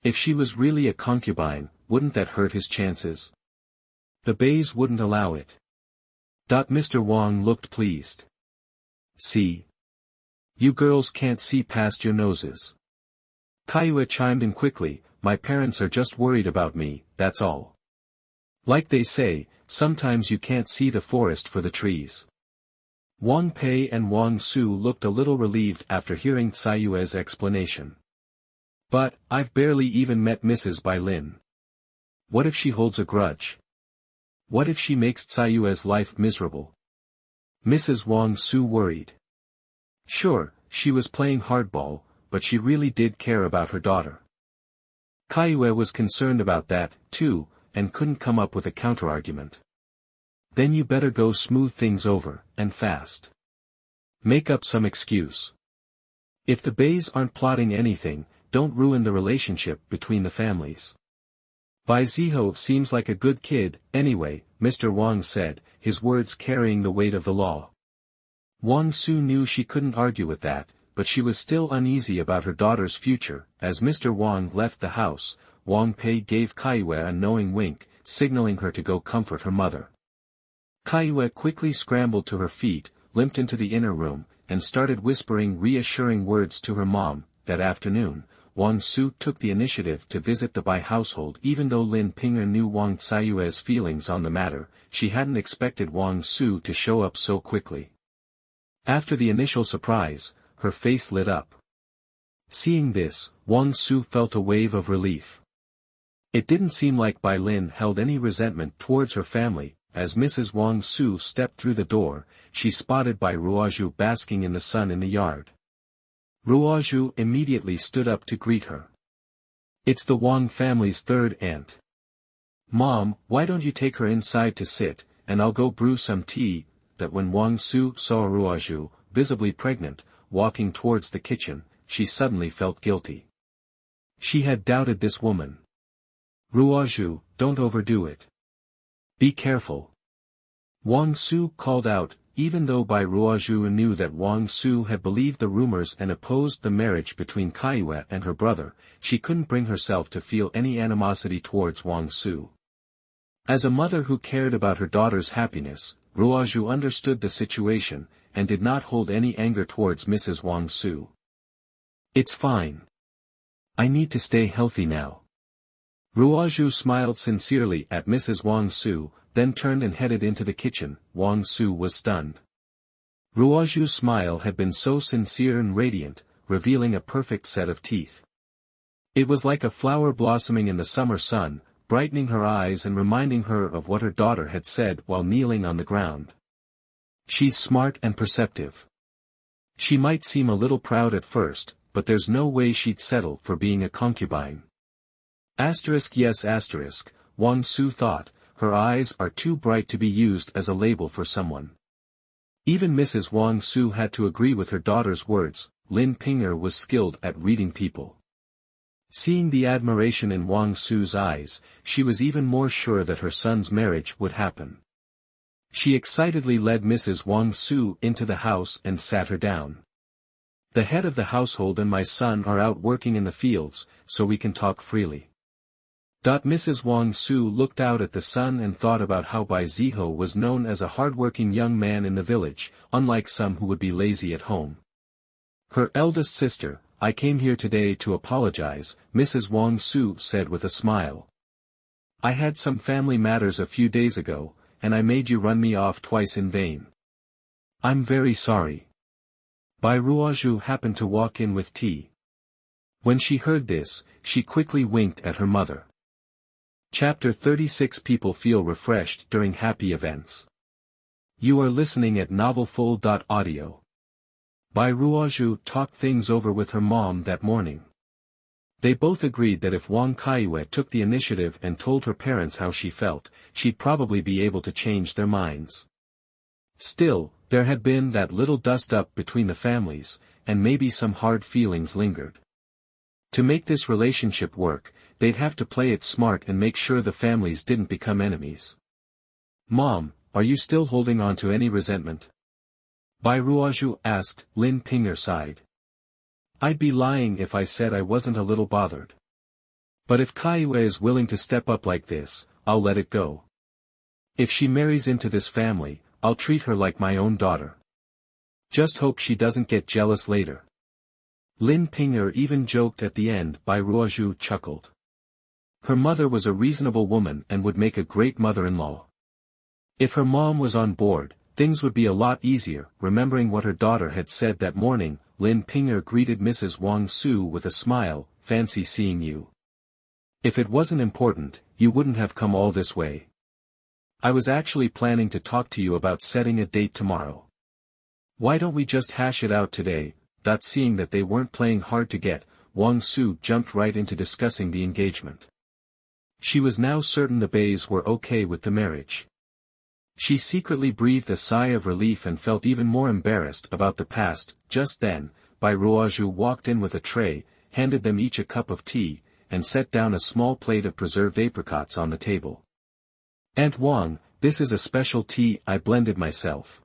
If she was really a concubine, wouldn't that hurt his chances? The Bays wouldn't allow it." Mr. Wang looked pleased. "See? You girls can't see past your noses." Kaiyue chimed in quickly, "My parents are just worried about me, that's all. Like they say, sometimes you can't see the forest for the trees." Wang Pei and Wang Su looked a little relieved after hearing Tsai Yue's explanation. But, I've barely even met Mrs. Bai Lin. What if she holds a grudge? What if she makes Tsai Yue's life miserable? Mrs. Wang Su worried. Sure, she was playing hardball, but she really did care about her daughter. Kaiyue was concerned about that, too, and couldn't come up with a counterargument. Then you better go smooth things over, and fast. Make up some excuse. If the Bays aren't plotting anything, don't ruin the relationship between the families. Bai Ziho seems like a good kid, anyway, Mr. Wang said, his words carrying the weight of the law. Wang Su knew she couldn't argue with that, but she was still uneasy about her daughter's future. As Mr. Wang left the house, Wang Pei gave Kaiyue a knowing wink, signaling her to go comfort her mother. Kaiyue quickly scrambled to her feet, limped into the inner room, and started whispering reassuring words to her mom. That afternoon, Wang Su took the initiative to visit the Bai household. Even though Lin Ping'er knew Wang Caiyue's feelings on the matter, she hadn't expected Wang Su to show up so quickly. After the initial surprise, her face lit up. Seeing this, Wang Su felt a wave of relief. It didn't seem like Bai Lin held any resentment towards her family. As Mrs. Wang Su stepped through the door, she spotted Bai Ruozhu basking in the sun in the yard. Ruozhu immediately stood up to greet her. It's the Wang family's third aunt. Mom, why don't you take her inside to sit, and I'll go brew some tea. That when Wang Su saw Ruozhu, visibly pregnant, walking towards the kitchen, she suddenly felt guilty. She had doubted this woman. Ruozhu, don't overdo it. Be careful. Wang Su called out, even though Bai Ruozhu knew that Wang Su had believed the rumors and opposed the marriage between Kaiyue and her brother, she couldn't bring herself to feel any animosity towards Wang Su. As a mother who cared about her daughter's happiness, Ruozhu understood the situation, and did not hold any anger towards Mrs. Wang Su. It's fine. I need to stay healthy now. Ruozhu smiled sincerely at Mrs. Wang Su, then turned and headed into the kitchen. Wang Su was stunned. Ruozhu's smile had been so sincere and radiant, revealing a perfect set of teeth. It was like a flower blossoming in the summer sun, brightening her eyes and reminding her of what her daughter had said while kneeling on the ground. She's smart and perceptive. She might seem a little proud at first, but there's no way she'd settle for being a concubine. Yes, Wang Su thought, her eyes are too bright to be used as a label for someone. Even Mrs. Wang Su had to agree with her daughter's words. Lin Ping'er was skilled at reading people. Seeing the admiration in Wang Su's eyes, she was even more sure that her son's marriage would happen. She excitedly led Mrs. Wang Su into the house and sat her down. The head of the household and my son are out working in the fields, so we can talk freely. Mrs. Wang Su looked out at the sun and thought about how Bai Ziho was known as a hardworking young man in the village, unlike some who would be lazy at home. Her eldest sister, I came here today to apologize, Mrs. Wang Su said with a smile. I had some family matters a few days ago, and I made you run me off twice in vain. I'm very sorry. Bai Ruozhu happened to walk in with tea. When she heard this, she quickly winked at her mother. Chapter 36. People feel refreshed during happy events. You are listening at novelfull.audio. Bai Ruozhu talked things over with her mom that morning. They both agreed that if Wang Kaiyue took the initiative and told her parents how she felt, she'd probably be able to change their minds. Still, there had been that little dust-up between the families, and maybe some hard feelings lingered. To make this relationship work, they'd have to play it smart and make sure the families didn't become enemies. Mom, are you still holding on to any resentment? Bai Ruozhu asked. Lin Ping'er sighed. I'd be lying if I said I wasn't a little bothered. But if Kaiyue is willing to step up like this, I'll let it go. If she marries into this family, I'll treat her like my own daughter. Just hope she doesn't get jealous later. Lin Ping'er even joked at the end. Bai Ruozhu chuckled. Her mother was a reasonable woman and would make a great mother-in-law. If her mom was on board, Things would be a lot easier. Remembering what her daughter had said that morning, Lin Ping'er greeted Mrs. Wang Su with a smile. Fancy seeing you. If it wasn't important, you wouldn't have come all this way. I was actually planning to talk to you about setting a date tomorrow. Why don't we just hash it out today? Seeing that they weren't playing hard to get, Wang Su jumped right into discussing the engagement. She was now certain the Bays were okay with the marriage. She secretly breathed a sigh of relief and felt even more embarrassed about the past. Just then, Bai Ruozhu walked in with a tray, handed them each a cup of tea, and set down a small plate of preserved apricots on the table. Aunt Wang, this is a special tea I blended myself.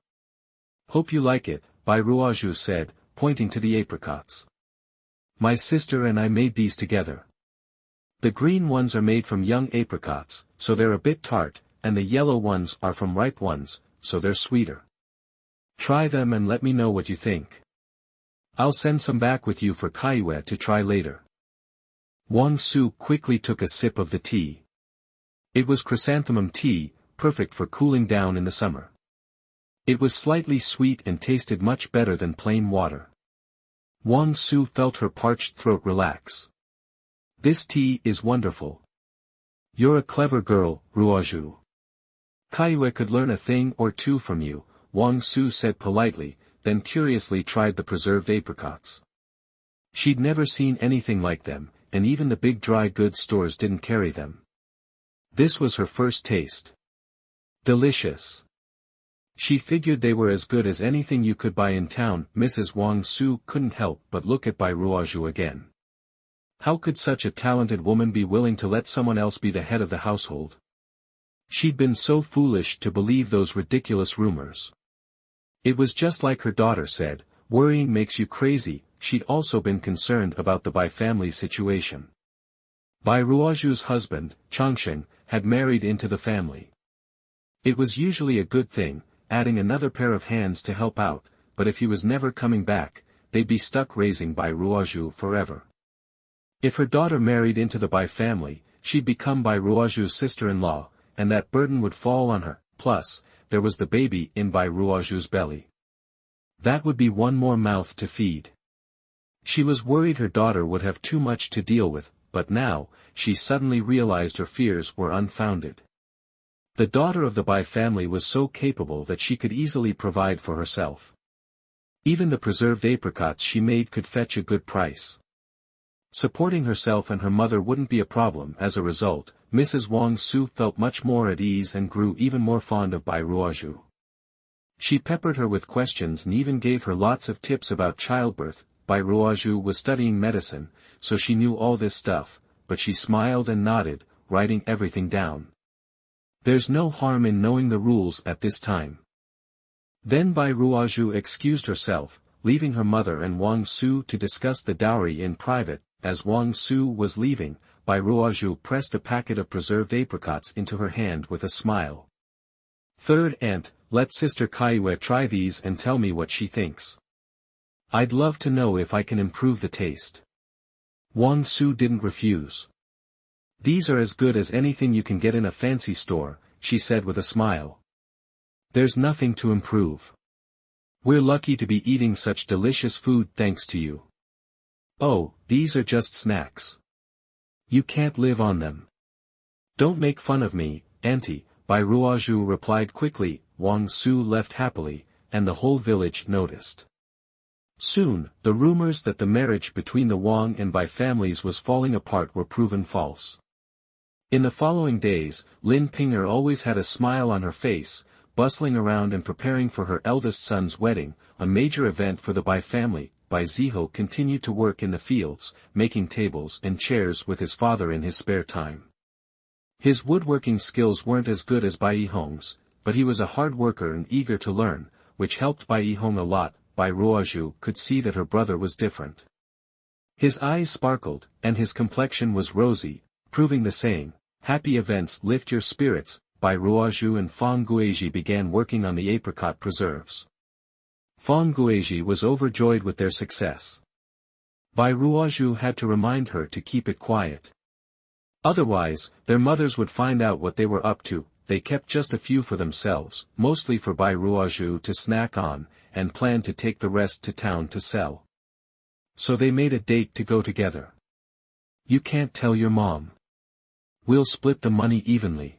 Hope you like it, Bai Ruozhu said, pointing to the apricots. My sister and I made these together. The green ones are made from young apricots, so they're a bit tart, and the yellow ones are from ripe ones, so they're sweeter. Try them and let me know what you think. I'll send some back with you for Kaiwe to try later. Wang Su quickly took a sip of the tea. It was chrysanthemum tea, perfect for cooling down in the summer. It was slightly sweet and tasted much better than plain water. Wang Su felt her parched throat relax. This tea is wonderful. You're a clever girl, Ruozhu. Kaiwe could learn a thing or two from you, Wang Su said politely, then curiously tried the preserved apricots. She'd never seen anything like them, and even the big dry goods stores didn't carry them. This was her first taste. Delicious. She figured they were as good as anything you could buy in town. Mrs. Wang Su couldn't help but look at Bai Ruozhu again. How could such a talented woman be willing to let someone else be the head of the household? She'd been so foolish to believe those ridiculous rumors. It was just like her daughter said, worrying makes you crazy. She'd also been concerned about the Bai family's situation. Bai Ruozhu's husband, Changsheng, had married into the family. It was usually a good thing, adding another pair of hands to help out, but if he was never coming back, they'd be stuck raising Bai Ruozhu forever. If her daughter married into the Bai family, she'd become Bai Ruozhu's sister-in-law, and that burden would fall on her. Plus, there was the baby in Bai Ruozhu's belly. That would be one more mouth to feed. She was worried her daughter would have too much to deal with, but now, she suddenly realized her fears were unfounded. The daughter of the Bai family was so capable that she could easily provide for herself. Even the preserved apricots she made could fetch a good price. Supporting herself and her mother wouldn't be a problem. As a result, Mrs. Wang Su felt much more at ease and grew even more fond of Bai Ruozhu. She peppered her with questions and even gave her lots of tips about childbirth. Bai Ruozhu was studying medicine, so she knew all this stuff, but she smiled and nodded, writing everything down. There's no harm in knowing the rules at this time. Then Bai Ruozhu excused herself, leaving her mother and Wang Su to discuss the dowry in private. As Wang Su was leaving, Bai Ruozhu pressed a packet of preserved apricots into her hand with a smile. Third aunt, let Sister Kaiwe try these and tell me what she thinks. I'd love to know if I can improve the taste. Wang Su didn't refuse. These are as good as anything you can get in a fancy store, she said with a smile. There's nothing to improve. We're lucky to be eating such delicious food thanks to you. Oh, these are just snacks. You can't live on them. Don't make fun of me, auntie, Bai Ruozhu replied quickly. Wang Su left happily, and the whole village noticed. Soon, the rumors that the marriage between the Wang and Bai families was falling apart were proven false. In the following days, Lin Ping'er always had a smile on her face, bustling around and preparing for her eldest son's wedding, a major event for the Bai family. Bai Ziho continued to work in the fields, making tables and chairs with his father in his spare time. His woodworking skills weren't as good as Bai Yihong's, but he was a hard worker and eager to learn, which helped Bai Yihong a lot. Bai Ruozhu could see that her brother was different. His eyes sparkled, and his complexion was rosy, proving the saying, happy events lift your spirits. Bai Ruozhu and Feng Guizhi began working on the apricot preserves. Feng Guizhi was overjoyed with their success. Bai Ruozhu had to remind her to keep it quiet. Otherwise, their mothers would find out what they were up to. they kept just a few for themselves, mostly for Bai Ruozhu to snack on, and planned to take the rest to town to sell. So they made a date to go together. You can't tell your mom. We'll split the money evenly.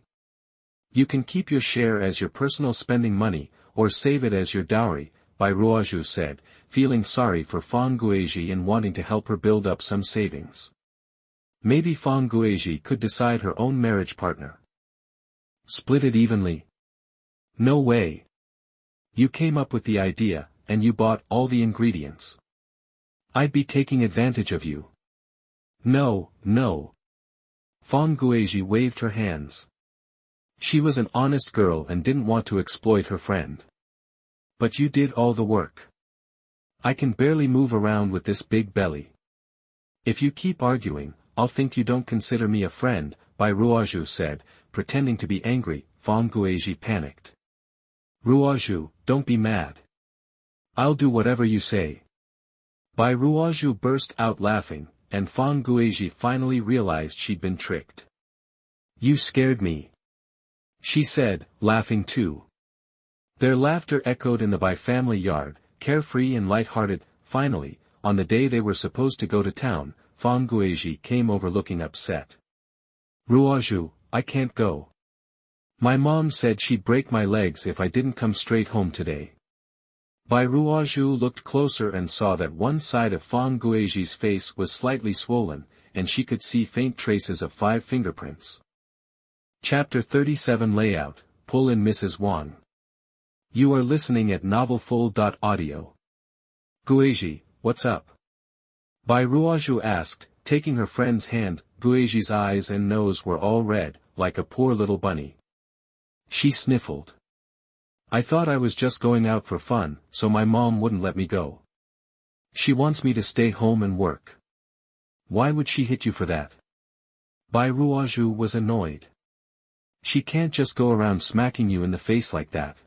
You can keep your share as your personal spending money, or save it as your dowry, Bai Ruozhu said, feeling sorry for Fang Guizhi and wanting to help her build up some savings. Maybe Fang Guizhi could decide her own marriage partner. Split it evenly? No way. You came up with the idea, and you bought all the ingredients. I'd be taking advantage of you. No, no. Fang Guizhi waved her hands. She was an honest girl and didn't want to exploit her friend. But you did all the work. I can barely move around with this big belly. If you keep arguing, I'll think you don't consider me a friend, Bai Ruozhu said, pretending to be angry. Fang Guizhi panicked. Ruozhu, don't be mad. I'll do whatever you say. Bai Ruozhu burst out laughing, and Fang Guizhi finally realized she'd been tricked. You scared me. She said, laughing too. Their laughter echoed in the Bai family yard, carefree and light-hearted. Finally, on the day they were supposed to go to town, Fang Guizhi came over looking upset. Ruozhu, I can't go. My mom said she'd break my legs if I didn't come straight home today. Bai Ruozhu looked closer and saw that one side of Fang Guizhi's face was slightly swollen, and she could see faint traces of 5 fingerprints. Chapter 37 Layout, Pull in Mrs. Wang. You are listening at novelfull.audio. Guizhi, what's up? Bai Ruozhu asked, taking her friend's hand. Guizhi's eyes and nose were all red, like a poor little bunny. She sniffled. I thought I was just going out for fun, so my mom wouldn't let me go. She wants me to stay home and work. Why would she hit you for that? Bai Ruozhu was annoyed. She can't just go around smacking you in the face like that.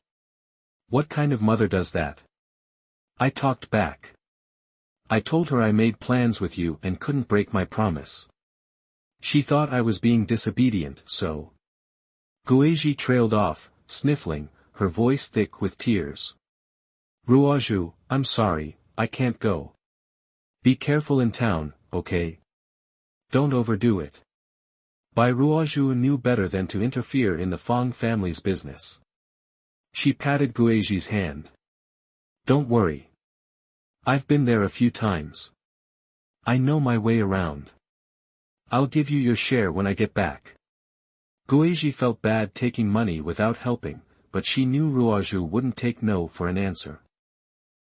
What kind of mother does that? I talked back. I told her I made plans with you and couldn't break my promise. She thought I was being disobedient, so. Guizhi trailed off, sniffling, her voice thick with tears. Ruozhu, I'm sorry, I can't go. Be careful in town, okay? Don't overdo it. Bai Ruozhu knew better than to interfere in the Fang family's business. She patted Guizhi's hand. Don't worry. I've been there a few times. I know my way around. I'll give you your share when I get back. Guizhi felt bad taking money without helping, but she knew Ruozhu wouldn't take no for an answer.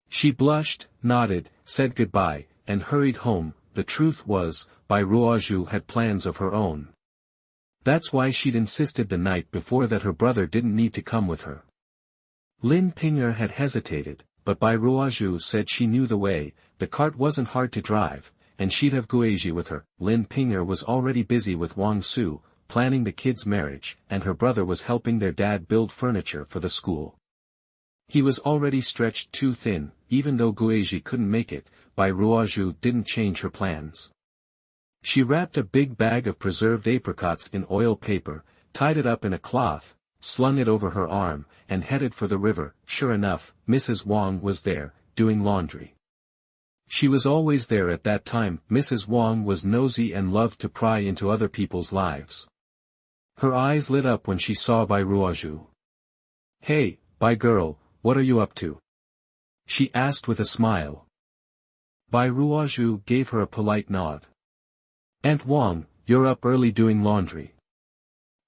She blushed, nodded, said goodbye, and hurried home. The truth was, Bai Ruozhu had plans of her own. That's why she'd insisted the night before that her brother didn't need to come with her. Lin Ping'er had hesitated, but Bai Ruozhu said she knew the way. The cart wasn't hard to drive, and she'd have Guizhi with her. Lin Ping'er was already busy with Wang Su, planning the kids' marriage, and her brother was helping their dad build furniture for the school. He was already stretched too thin. Even though Guizhi couldn't make it, Bai Ruozhu didn't change her plans. She wrapped a big bag of preserved apricots in oil paper, tied it up in a cloth, slung it over her arm, and headed for the river. Sure enough, Mrs. Wang was there, doing laundry. She was always there at that time. Mrs. Wang was nosy and loved to pry into other people's lives. Her eyes lit up when she saw Bai Ruozhu. Hey, Bai girl, what are you up to? She asked with a smile. Bai Ruozhu gave her a polite nod. Aunt Wang, you're up early doing laundry.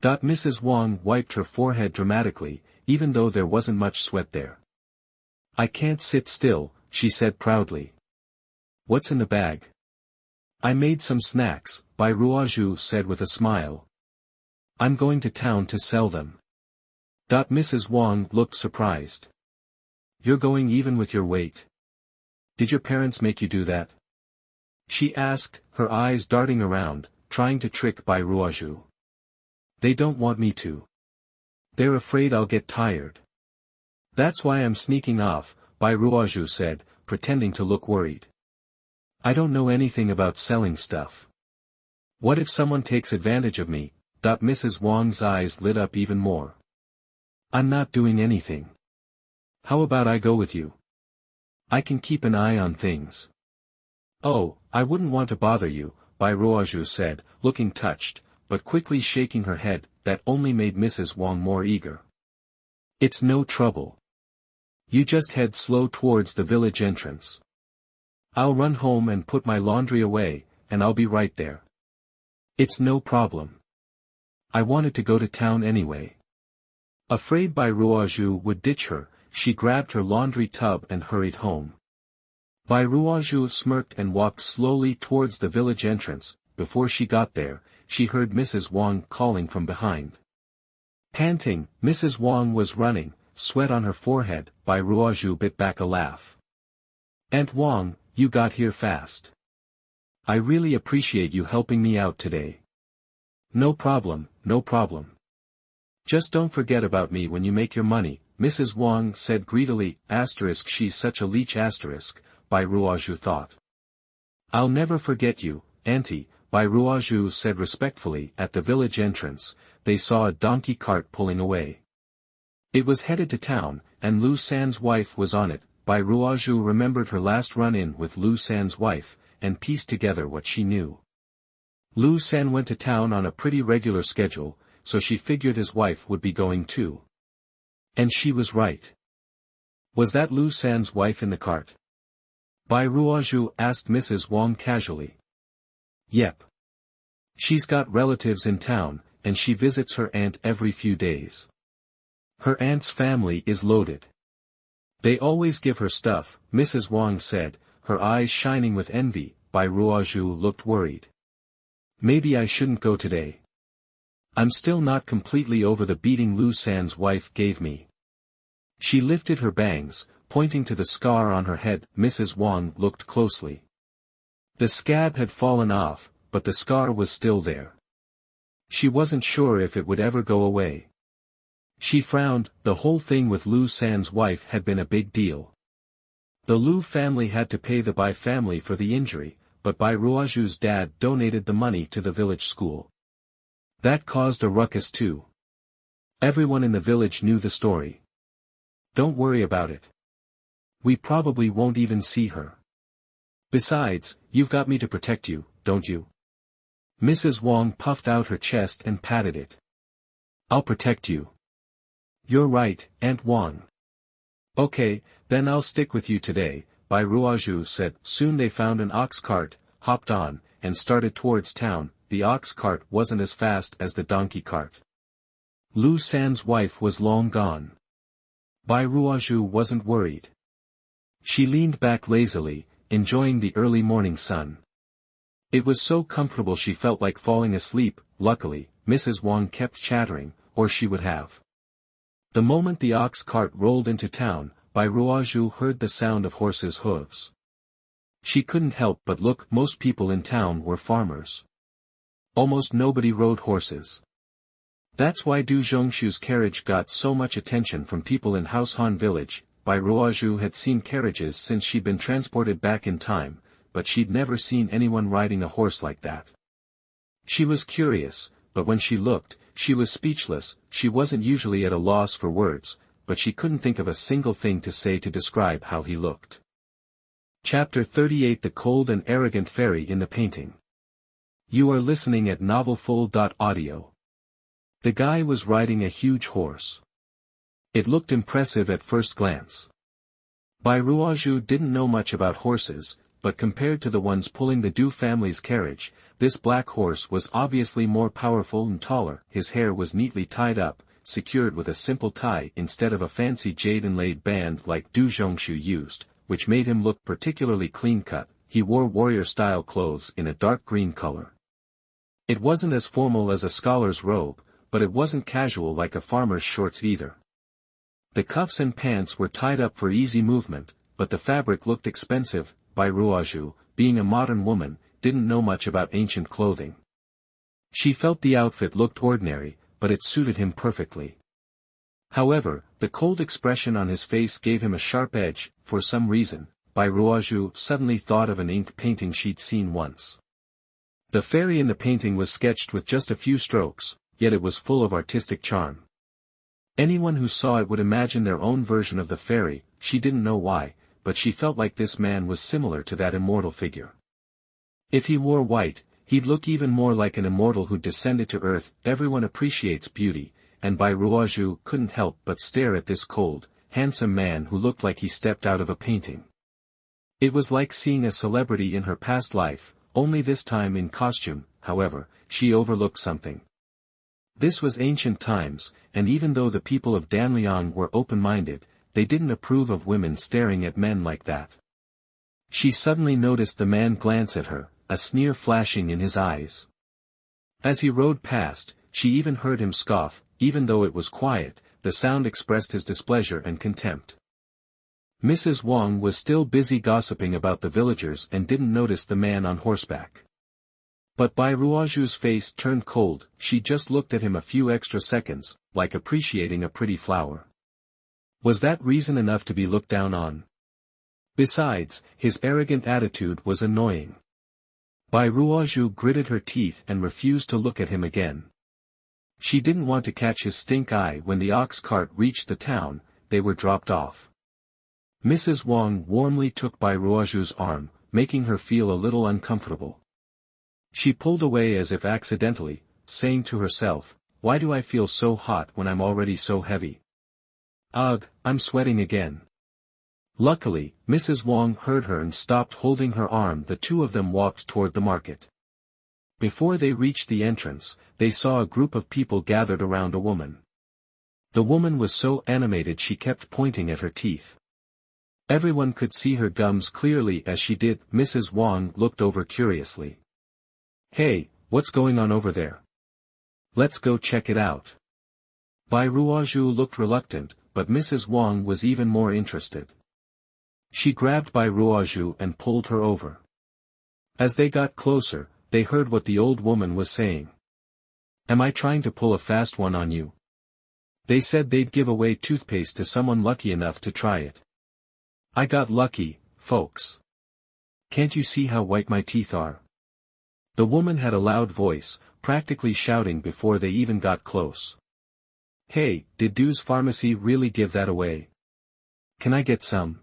Mrs. Wang wiped her forehead dramatically, even though there wasn't much sweat there. I can't sit still, she said proudly. What's in the bag? I made some snacks, Bai Ruozhu said with a smile. I'm going to town to sell them. Mrs. Wang looked surprised. You're going even with your weight. Did your parents make you do that? She asked, her eyes darting around, trying to trick Bai Ruozhu. They don't want me to. They're afraid I'll get tired. That's why I'm sneaking off, Bai Ruozhu said, pretending to look worried. I don't know anything about selling stuff. What if someone takes advantage of me? Mrs. Wang's eyes lit up even more. I'm not doing anything. How about I go with you? I can keep an eye on things. Oh, I wouldn't want to bother you, Bai Ruozhu said, looking touched, but quickly shaking her head, that only made Mrs. Wang more eager. It's no trouble. You just head slow towards the village entrance. I'll run home and put my laundry away, and I'll be right there. It's no problem. I wanted to go to town anyway. Afraid Bai Ruozhu would ditch her, she grabbed her laundry tub and hurried home. Bai Ruozhu smirked and walked slowly towards the village entrance. Before she got there, she heard Mrs. Wang calling from behind. Panting, Mrs. Wang was running, sweat on her forehead. Bai Ruozhu bit back a laugh. Aunt Wang, you got here fast. I really appreciate you helping me out today. No problem, no problem. Just don't forget about me when you make your money, Mrs. Wang said greedily. She's such a leech. Bai Ruozhu thought. I'll never forget you, Auntie, Bai Ruozhu said respectfully. At the village entrance, they saw a donkey cart pulling away. It was headed to town, and Lu San's wife was on it. Bai Ruozhu remembered her last run-in with Lu San's wife, and pieced together what she knew. Lu San went to town on a pretty regular schedule, so she figured his wife would be going too. And she was right. Was that Lu San's wife in the cart? Bai Ruozhu asked Mrs. Wang casually. Yep. She's got relatives in town, and she visits her aunt every few days. Her aunt's family is loaded. They always give her stuff, Mrs. Wang said, her eyes shining with envy. Bai Ruozhu looked worried. Maybe I shouldn't go today. I'm still not completely over the beating Lu San's wife gave me. She lifted her bangs, pointing to the scar on her head. Mrs. Wang looked closely. The scab had fallen off, but the scar was still there. She wasn't sure if it would ever go away. She frowned. The whole thing with Lu San's wife had been a big deal. The Lu family had to pay the Bai family for the injury, but Bai Ruozhu's dad donated the money to the village school. That caused a ruckus too. Everyone in the village knew the story. Don't worry about it. We probably won't even see her. Besides, you've got me to protect you, don't you? Mrs. Wang puffed out her chest and patted it. I'll protect you. You're right, Aunt Wang. Okay, then I'll stick with you today, Bai Ruozhu said. Soon they found an ox cart, hopped on, and started towards town. The ox cart wasn't as fast as the donkey cart. Lu San's wife was long gone. Bai Ruozhu wasn't worried. She leaned back lazily, enjoying the early morning sun. It was so comfortable she felt like falling asleep. Luckily, Mrs. Wang kept chattering, or she would have. The moment the ox cart rolled into town, Bai Ruozhu heard the sound of horses' hooves. She couldn't help but look. Most people in town were farmers. Almost nobody rode horses. That's why Du Zhongshu's carriage got so much attention from people in Haoshan village. Bai Ruozhu had seen carriages since she'd been transported back in time, but she'd never seen anyone riding a horse like that. She was curious, but when she looked, she was speechless. She wasn't usually at a loss for words, but she couldn't think of a single thing to say to describe how he looked. Chapter 38. The Cold and Arrogant Fairy in the Painting. You are listening at novelfull.audio. The guy was riding a huge horse. It looked impressive at first glance. Bai Ruozhu didn't know much about horses, but compared to the ones pulling the Du family's carriage, this black horse was obviously more powerful and taller. His hair was neatly tied up, secured with a simple tie instead of a fancy jade-inlaid band like Du Zhongshu used, which made him look particularly clean-cut. He wore warrior-style clothes in a dark green color. It wasn't as formal as a scholar's robe, but it wasn't casual like a farmer's shorts either. The cuffs and pants were tied up for easy movement, but the fabric looked expensive. Bai Ruozhu, being a modern woman, didn't know much about ancient clothing. She felt the outfit looked ordinary, but it suited him perfectly. However, the cold expression on his face gave him a sharp edge. For some reason, Bai Ruozhu suddenly thought of an ink painting she'd seen once. The fairy in the painting was sketched with just a few strokes, yet it was full of artistic charm. Anyone who saw it would imagine their own version of the fairy. She didn't know why, but she felt like this man was similar to that immortal figure. If he wore white, he'd look even more like an immortal who descended to earth. Everyone appreciates beauty, and Bai Ruozhu couldn't help but stare at this cold, handsome man who looked like he stepped out of a painting. It was like seeing a celebrity in her past life, only this time in costume. However, she overlooked something. This was ancient times, and even though the people of Danliang were open-minded, they didn't approve of women staring at men like that. She suddenly noticed the man glance at her, a sneer flashing in his eyes. As he rode past, she even heard him scoff. Even though it was quiet, the sound expressed his displeasure and contempt. Mrs. Wang was still busy gossiping about the villagers and didn't notice the man on horseback. But Bai Ruozhu's face turned cold. She just looked at him a few extra seconds, like appreciating a pretty flower. Was that reason enough to be looked down on? Besides, his arrogant attitude was annoying. Bai Ruozhu gritted her teeth and refused to look at him again. She didn't want to catch his stink eye. When the ox cart reached the town, they were dropped off. Mrs. Wang warmly took Bai Ruozhu's arm, making her feel a little uncomfortable. She pulled away as if accidentally, saying to herself, "Why do I feel so hot when I'm already so heavy? Ugh, I'm sweating again." Luckily, Mrs. Wang heard her and stopped holding her arm. The two of them walked toward the market. Before they reached the entrance, they saw a group of people gathered around a woman. The woman was so animated she kept pointing at her teeth. Everyone could see her gums clearly as she did. Mrs. Wang looked over curiously. "Hey, what's going on over there? Let's go check it out." Bai Ruozhu looked reluctant, but Mrs. Wang was even more interested. She grabbed Bai Ruozhu and pulled her over. As they got closer, they heard what the old woman was saying. "Am I trying to pull a fast one on you? They said they'd give away toothpaste to someone lucky enough to try it. I got lucky, folks. Can't you see how white my teeth are?" The woman had a loud voice, practically shouting before they even got close. "Hey, did Du's Pharmacy really give that away? Can I get some?"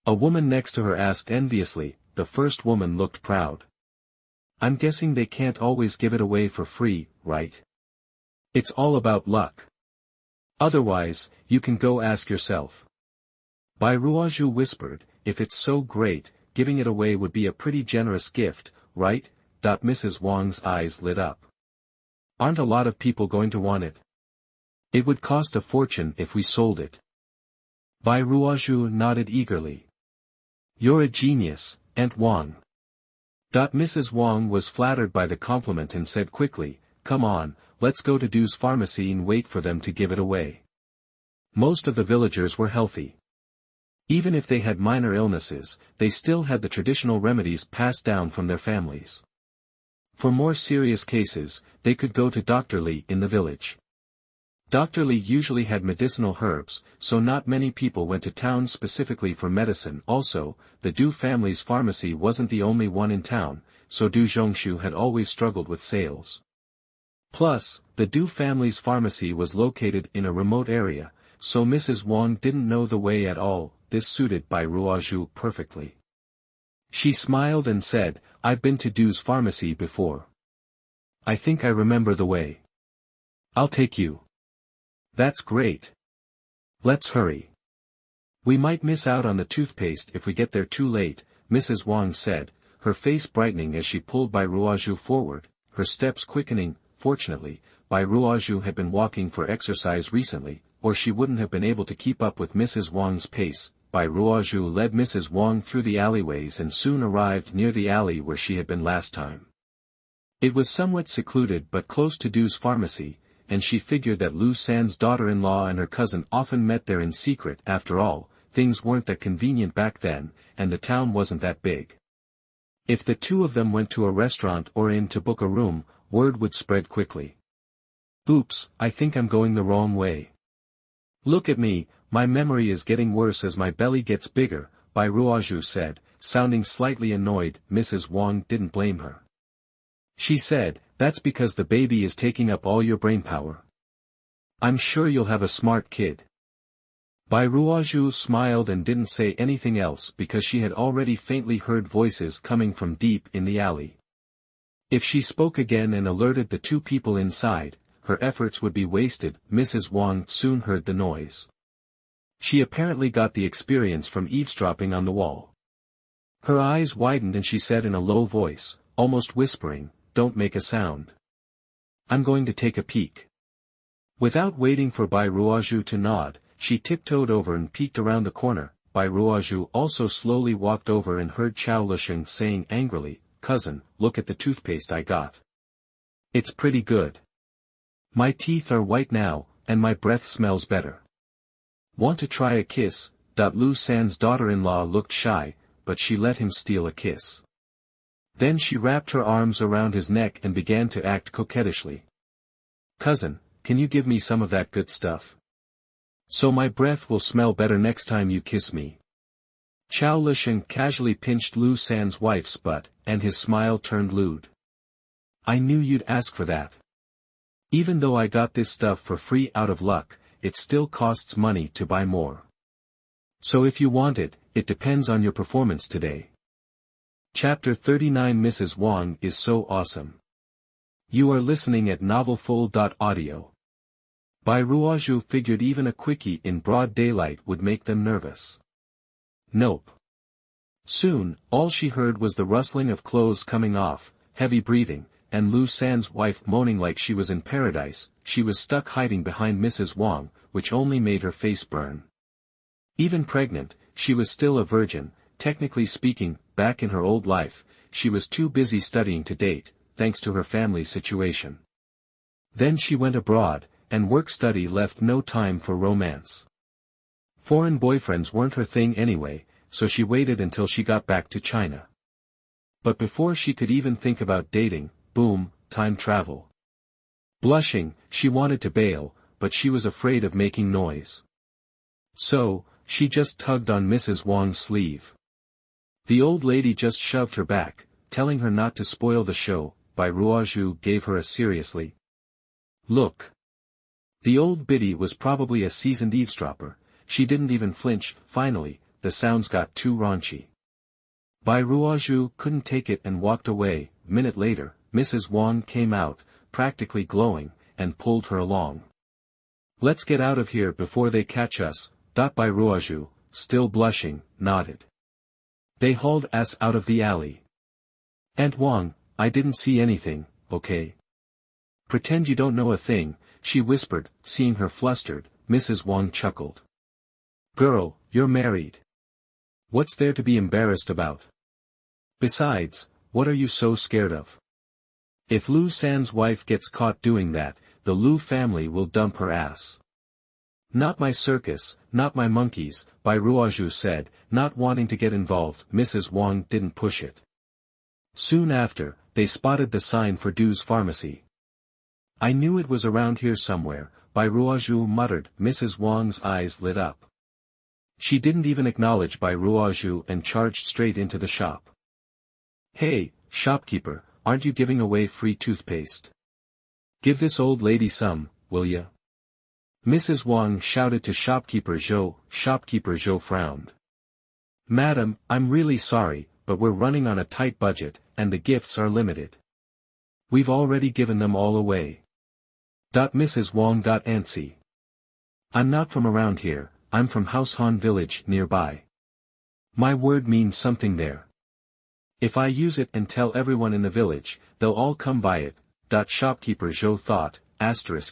A woman next to her asked enviously. The first woman looked proud. "I'm guessing they can't always give it away for free, right? It's all about luck. Otherwise, you can go ask yourself." Bai Ruozhu whispered, "If it's so great, giving it away would be a pretty generous gift, right?" Mrs. Wang's eyes lit up. "Aren't a lot of people going to want it? It would cost a fortune if we sold it." Bai Ruozhu nodded eagerly. "You're a genius, Aunt Wang." Mrs. Wang was flattered by the compliment and said quickly, "Come on, let's go to Du's Pharmacy and wait for them to give it away." Most of the villagers were healthy. Even if they had minor illnesses, they still had the traditional remedies passed down from their families. For more serious cases, they could go to Dr. Li in the village. Dr. Li usually had medicinal herbs, so not many people went to town specifically for medicine. Also, the Du family's pharmacy wasn't the only one in town, so Du Zhongshu had always struggled with sales. Plus, the Du family's pharmacy was located in a remote area, so Mrs. Wang didn't know the way at all. This suited Bai Ruozhu perfectly. She smiled and said, "I've been to Du's Pharmacy before. I think I remember the way. I'll take you." "That's great. Let's hurry. We might miss out on the toothpaste if we get there too late," Mrs. Wang said, her face brightening as she pulled Bai Ruozhu forward, her steps quickening. Fortunately, Bai Ruozhu had been walking for exercise recently, or she wouldn't have been able to keep up with Mrs. Wang's pace. Bai Ruozhu led Mrs. Wang through the alleyways and soon arrived near the alley where she had been last time. It was somewhat secluded but close to Du's Pharmacy, and she figured that Lu San's daughter-in-law and her cousin often met there in secret. After all, things weren't that convenient back then, and the town wasn't that big. If the two of them went to a restaurant or inn to book a room, word would spread quickly. "Oops, I think I'm going the wrong way. Look at me, my memory is getting worse as my belly gets bigger," Bai Ruozhu said, sounding slightly annoyed. Mrs. Wang didn't blame her. She said, "That's because the baby is taking up all your brainpower. I'm sure you'll have a smart kid. Bai Ruozhu smiled and didn't say anything else because she had already faintly heard voices coming from deep in the alley. If she spoke again and alerted the two people inside, her efforts would be wasted. Mrs. Wang soon heard the noise. She apparently got the experience from eavesdropping on the wall. Her eyes widened and she said in a low voice, almost whispering, "Don't make a sound. I'm going to take a peek." Without waiting for Bai Ruozhu to nod, she tiptoed over and peeked around the corner. Bai Ruozhu also slowly walked over and heard Chao Lisheng saying angrily, "Cousin, look at the toothpaste I got. It's pretty good. My teeth are white now, and my breath smells better. Want to try a kiss?" Lu San's daughter-in-law looked shy, but she let him steal a kiss. Then she wrapped her arms around his neck and began to act coquettishly. "Cousin, can you give me some of that good stuff? So my breath will smell better next time you kiss me." Chao Lisheng casually pinched Lu San's wife's butt, and his smile turned lewd. "I knew you'd ask for that. Even though I got this stuff for free out of luck, it still costs money to buy more. So if you want it, it depends on your performance today." Chapter 39 Mrs. Wang is so awesome. You are listening at novelfull.audio. Bai Ruozhu figured even a quickie in broad daylight would make them nervous. Nope. Soon, all she heard was the rustling of clothes coming off, heavy breathing, and Lu San's wife moaning like she was in paradise. She was stuck hiding behind Mrs. Wang, which only made her face burn. Even pregnant, she was still a virgin. Technically speaking, back in her old life, she was too busy studying to date, thanks to her family's situation. Then she went abroad, and work-study left no time for romance. Foreign boyfriends weren't her thing anyway, so she waited until she got back to China. But before she could even think about dating, boom, time travel. Blushing, she wanted to bail, but she was afraid of making noise. So, she just tugged on Mrs. Wang's sleeve. The old lady just shoved her back, telling her not to spoil the show. Bai Ruozhu gave her a seriously look. The old biddy was probably a seasoned eavesdropper. She didn't even flinch. Finally, the sounds got too raunchy. Bai Ruozhu couldn't take it and walked away. A minute later, Mrs. Wang came out, practically glowing, and pulled her along. "Let's get out of here before they catch us." Bai Ruozhu, still blushing, nodded. They hauled ass out of the alley. "Aunt Wang, I didn't see anything, okay? Pretend you don't know a thing," she whispered. Seeing her flustered, Mrs. Wang chuckled. "Girl, you're married. What's there to be embarrassed about? Besides, what are you so scared of? If Lu San's wife gets caught doing that, the Lu family will dump her ass." "Not my circus, not my monkeys," Bai Ruozhu said, not wanting to get involved. Mrs. Wang didn't push it. Soon after, they spotted the sign for Du's pharmacy. "I knew it was around here somewhere," Bai Ruozhu muttered. Mrs. Wang's eyes lit up. She didn't even acknowledge Bai Ruozhu and charged straight into the shop. "Hey, shopkeeper, aren't you giving away free toothpaste? Give this old lady some, will ya?" Mrs. Wang shouted to shopkeeper Zhou. Shopkeeper Zhou frowned. "Madam, I'm really sorry, but we're running on a tight budget, and the gifts are limited. We've already given them all away." Mrs. Wang got antsy. "I'm not from around here, I'm from Househan village nearby. My word means something there. If I use it and tell everyone in the village, they'll all come by it." Shopkeeper Zhou thought,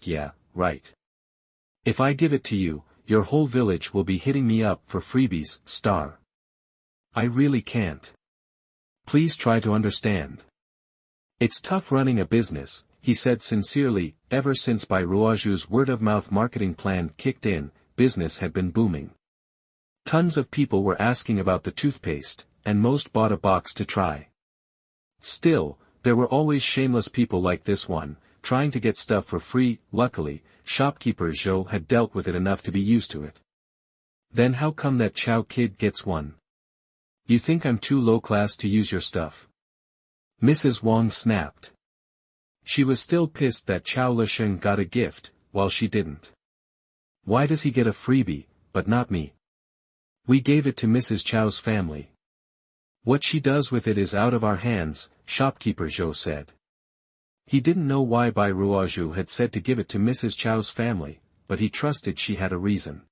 yeah, right. "If I give it to you, your whole village will be hitting me up for freebies, star. I really can't. Please try to understand. It's tough running a business," he said sincerely. Ever since Bai Ruozhu's word-of-mouth marketing plan kicked in, business had been booming. Tons of people were asking about the toothpaste, and most bought a box to try. Still, there were always shameless people like this one, trying to get stuff for free. Luckily, shopkeeper Zhou had dealt with it enough to be used to it. "Then how come that Chow kid gets one? You think I'm too low-class to use your stuff?" Mrs. Wang snapped. She was still pissed that Chao Lisheng got a gift, while she didn't. Why does he get a freebie, but not me? We gave it to Mrs. Chow's family. What she does with it is out of our hands, shopkeeper Zhou said. He didn't know why Bai Ruozhu had said to give it to Mrs. Chow's family, but he trusted she had a reason.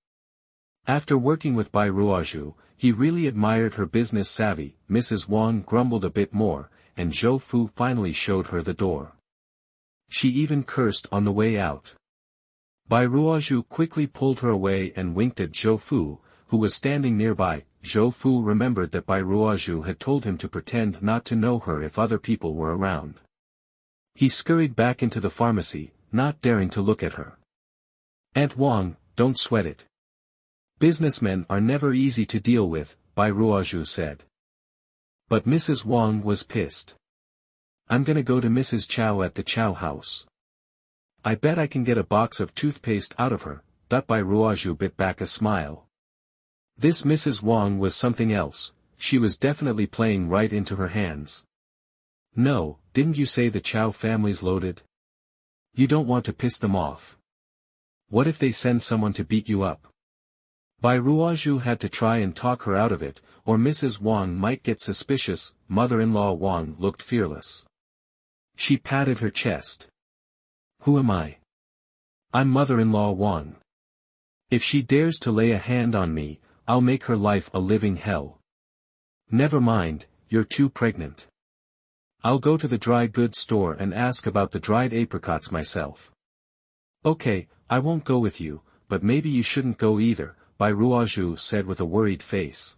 After working with Bai Ruozhu, he really admired her business savvy. Mrs. Wang grumbled a bit more, and Zhou Fu finally showed her the door. She even cursed on the way out. Bai Ruozhu quickly pulled her away and winked at Zhou Fu, who was standing nearby. Zhou Fu remembered that Bai Ruozhu had told him to pretend not to know her if other people were around. He scurried back into the pharmacy, not daring to look at her. Aunt Wang, don't sweat it. Businessmen are never easy to deal with, Bai Ruozhu said. But Mrs. Wang was pissed. I'm gonna go to Mrs. Chow at the Chow house. I bet I can get a box of toothpaste out of her. Bai Ruozhu bit back a smile. This Mrs. Wang was something else, she was definitely playing right into her hands. No, didn't you say the Chow family's loaded? You don't want to piss them off. What if they send someone to beat you up? Bai Ruozhu had to try and talk her out of it, or Mrs. Wang might get suspicious. Mother-in-law Wang looked fearless. She patted her chest. Who am I? I'm mother-in-law Wang. If she dares to lay a hand on me, I'll make her life a living hell. Never mind, you're too pregnant. I'll go to the dry goods store and ask about the dried apricots myself. Okay, I won't go with you, but maybe you shouldn't go either, Bai Ruozhu said with a worried face.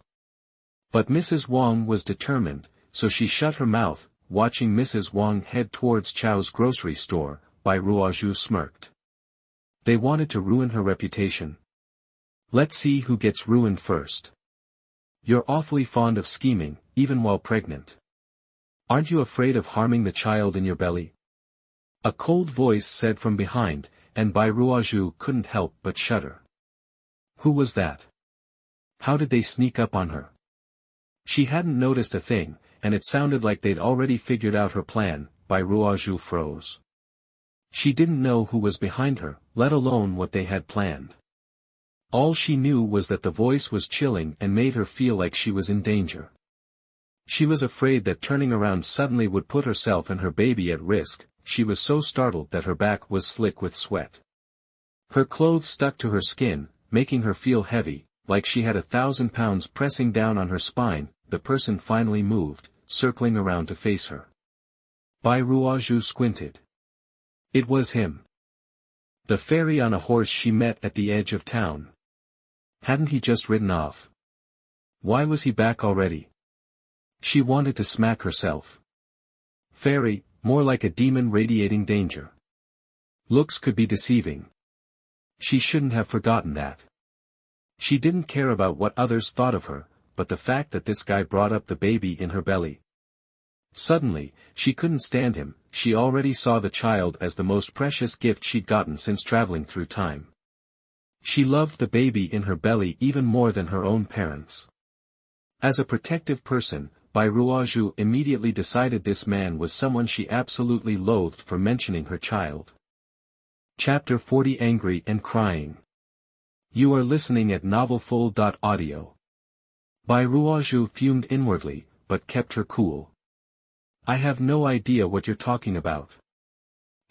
But Mrs. Wang was determined, so she shut her mouth. Watching Mrs. Wang head towards Chow's grocery store, Bai Ruozhu smirked. They wanted to ruin her reputation. Let's see who gets ruined first. You're awfully fond of scheming, even while pregnant. Aren't you afraid of harming the child in your belly? A cold voice said from behind, and Bai Ruozhu couldn't help but shudder. Who was that? How did they sneak up on her? She hadn't noticed a thing, and it sounded like they'd already figured out her plan. Bai Ruozhu froze. She didn't know who was behind her, let alone what they had planned. All she knew was that the voice was chilling and made her feel like she was in danger. She was afraid that turning around suddenly would put herself and her baby at risk. She was so startled that her back was slick with sweat. Her clothes stuck to her skin, making her feel heavy, like she had 1,000 pounds pressing down on her spine. The person finally moved, circling around to face her. Bai Ruozhu squinted. It was him. The fairy on a horse she met at the edge of town. Hadn't he just ridden off? Why was he back already? She wanted to smack herself. Fairy, more like a demon radiating danger. Looks could be deceiving. She shouldn't have forgotten that. She didn't care about what others thought of her, but the fact that this guy brought up the baby in her belly. Suddenly, she couldn't stand him. She already saw the child as the most precious gift she'd gotten since traveling through time. She loved the baby in her belly even more than her own parents. As a protective person, Bai Ruozhu immediately decided this man was someone she absolutely loathed for mentioning her child. Chapter 40 Angry and Crying. You are listening at novelfull.audio. Bai Ruozhu fumed inwardly, but kept her cool. I have no idea what you're talking about.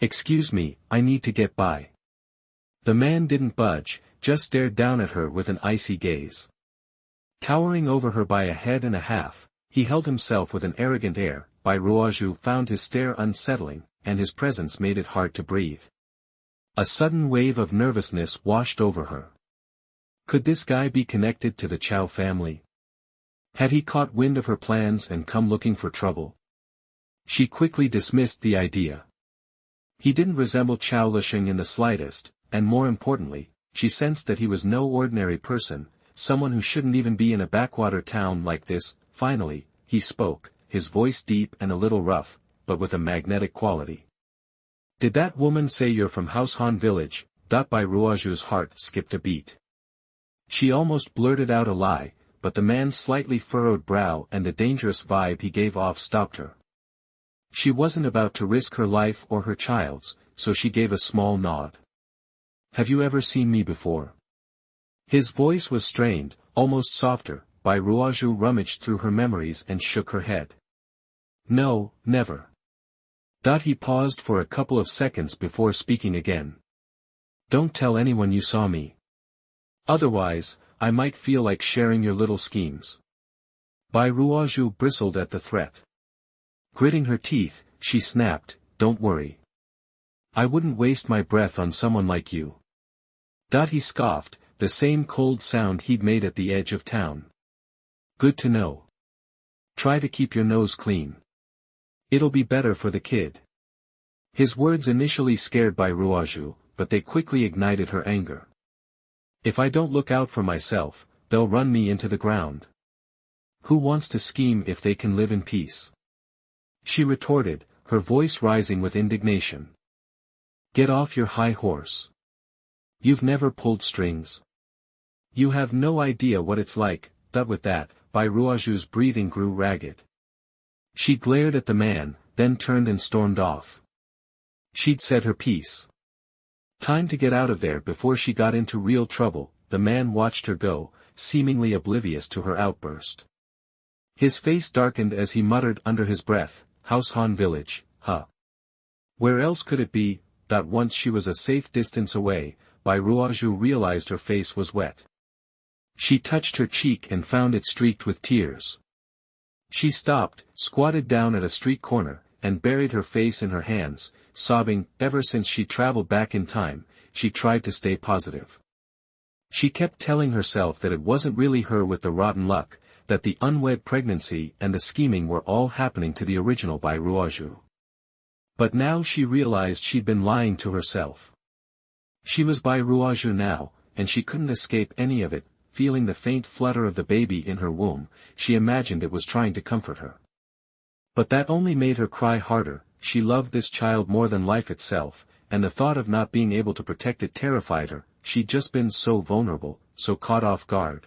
Excuse me, I need to get by. The man didn't budge, just stared down at her with an icy gaze. Towering over her by a head and a half, he held himself with an arrogant air. Bai Ruozhu found his stare unsettling, and his presence made it hard to breathe. A sudden wave of nervousness washed over her. Could this guy be connected to the Chow family? Had he caught wind of her plans and come looking for trouble? She quickly dismissed the idea. He didn't resemble Chow Lisheng in the slightest, and more importantly, she sensed that he was no ordinary person, someone who shouldn't even be in a backwater town like this. Finally, he spoke, his voice deep and a little rough, but with a magnetic quality. Did that woman say you're from Househan village? Bai Ruozhu's heart skipped a beat. She almost blurted out a lie, but the man's slightly furrowed brow and the dangerous vibe he gave off stopped her. She wasn't about to risk her life or her child's, so she gave a small nod. Have you ever seen me before? His voice was strained, almost softer. Bai Ruozhu rummaged through her memories and shook her head. No, never. He paused for a couple of seconds before speaking again. Don't tell anyone you saw me. Otherwise, I might feel like sharing your little schemes. Bai Ruozhu bristled at the threat. Gritting her teeth, she snapped, Don't worry. I wouldn't waste my breath on someone like you. He scoffed, the same cold sound he'd made at the edge of town. Good to know. Try to keep your nose clean. It'll be better for the kid. His words initially scared Bai Ruozhu, but they quickly ignited her anger. If I don't look out for myself, they'll run me into the ground. Who wants to scheme if they can live in peace? She retorted, her voice rising with indignation. Get off your high horse. You've never pulled strings. You have no idea what it's like. With that, Bai Ruozhu's breathing grew ragged. She glared at the man, then turned and stormed off. She'd said her piece. Time to get out of there before she got into real trouble. The man watched her go, seemingly oblivious to her outburst. His face darkened as he muttered under his breath, House Han Village, huh? Where else could it be? Once she was a safe distance away, Bai Ruozhu realized her face was wet. She touched her cheek and found it streaked with tears. She stopped, squatted down at a street corner, and buried her face in her hands, sobbing. Ever since she traveled back in time, she tried to stay positive. She kept telling herself that it wasn't really her with the rotten luck, that the unwed pregnancy and the scheming were all happening to the original Bai Ruozhu. But now she realized she'd been lying to herself. She was Bai Ruozhu now, and she couldn't escape any of it. Feeling the faint flutter of the baby in her womb, she imagined it was trying to comfort her. But that only made her cry harder. She loved this child more than life itself, and the thought of not being able to protect it terrified her. She'd just been so vulnerable, so caught off guard.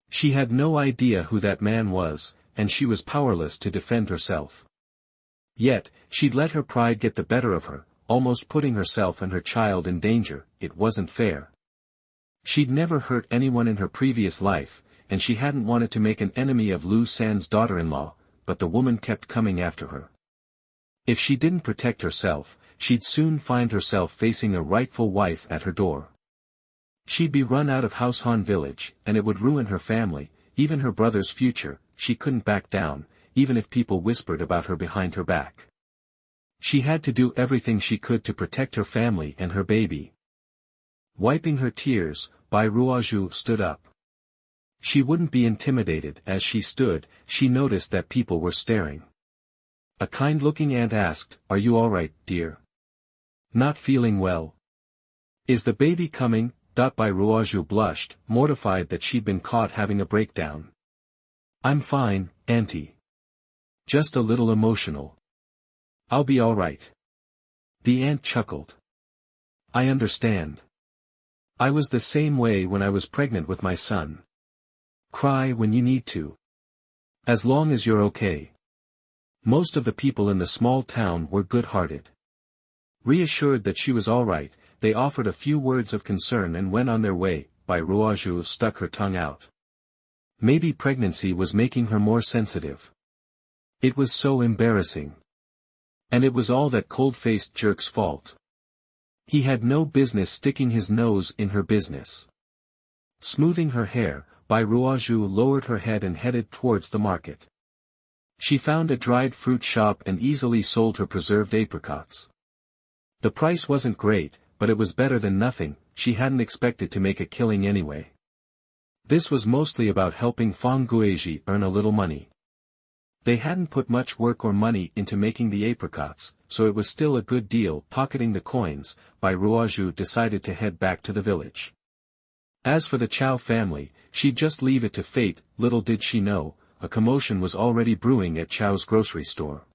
She had no idea who that man was, and she was powerless to defend herself. Yet, she'd let her pride get the better of her, almost putting herself and her child in danger. It wasn't fair. She'd never hurt anyone in her previous life, and she hadn't wanted to make an enemy of Lu San's daughter-in-law, but the woman kept coming after her. If she didn't protect herself, she'd soon find herself facing a rightful wife at her door. She'd be run out of House Han Village, and it would ruin her family, even her brother's future. She couldn't back down, even if people whispered about her behind her back. She had to do everything she could to protect her family and her baby. Wiping her tears, Bai Ruozhu stood up. She wouldn't be intimidated. As she stood, she noticed that people were staring. A kind-looking aunt asked, Are you all right, dear? Not feeling well? Is the baby coming? Bai Ruozhu blushed, mortified that she'd been caught having a breakdown. I'm fine, auntie. Just a little emotional. I'll be all right. The aunt chuckled. I understand. I was the same way when I was pregnant with my son. Cry when you need to. As long as you're okay. Most of the people in the small town were good-hearted. Reassured that she was all right, they offered a few words of concern and went on their way. Bai Ruozhu stuck her tongue out. Maybe pregnancy was making her more sensitive. It was so embarrassing. And it was all that cold-faced jerk's fault. He had no business sticking his nose in her business. Smoothing her hair, Bai Ruozhu lowered her head and headed towards the market. She found a dried fruit shop and easily sold her preserved apricots. The price wasn't great, but it was better than nothing. She hadn't expected to make a killing anyway. This was mostly about helping Fang Guizhi earn a little money. They hadn't put much work or money into making the apricots, so it was still a good deal. Pocketing the coins, Bai Ruozhu decided to head back to the village. As for the Chow family, she'd just leave it to fate. Little did she know, a commotion was already brewing at Chow's grocery store.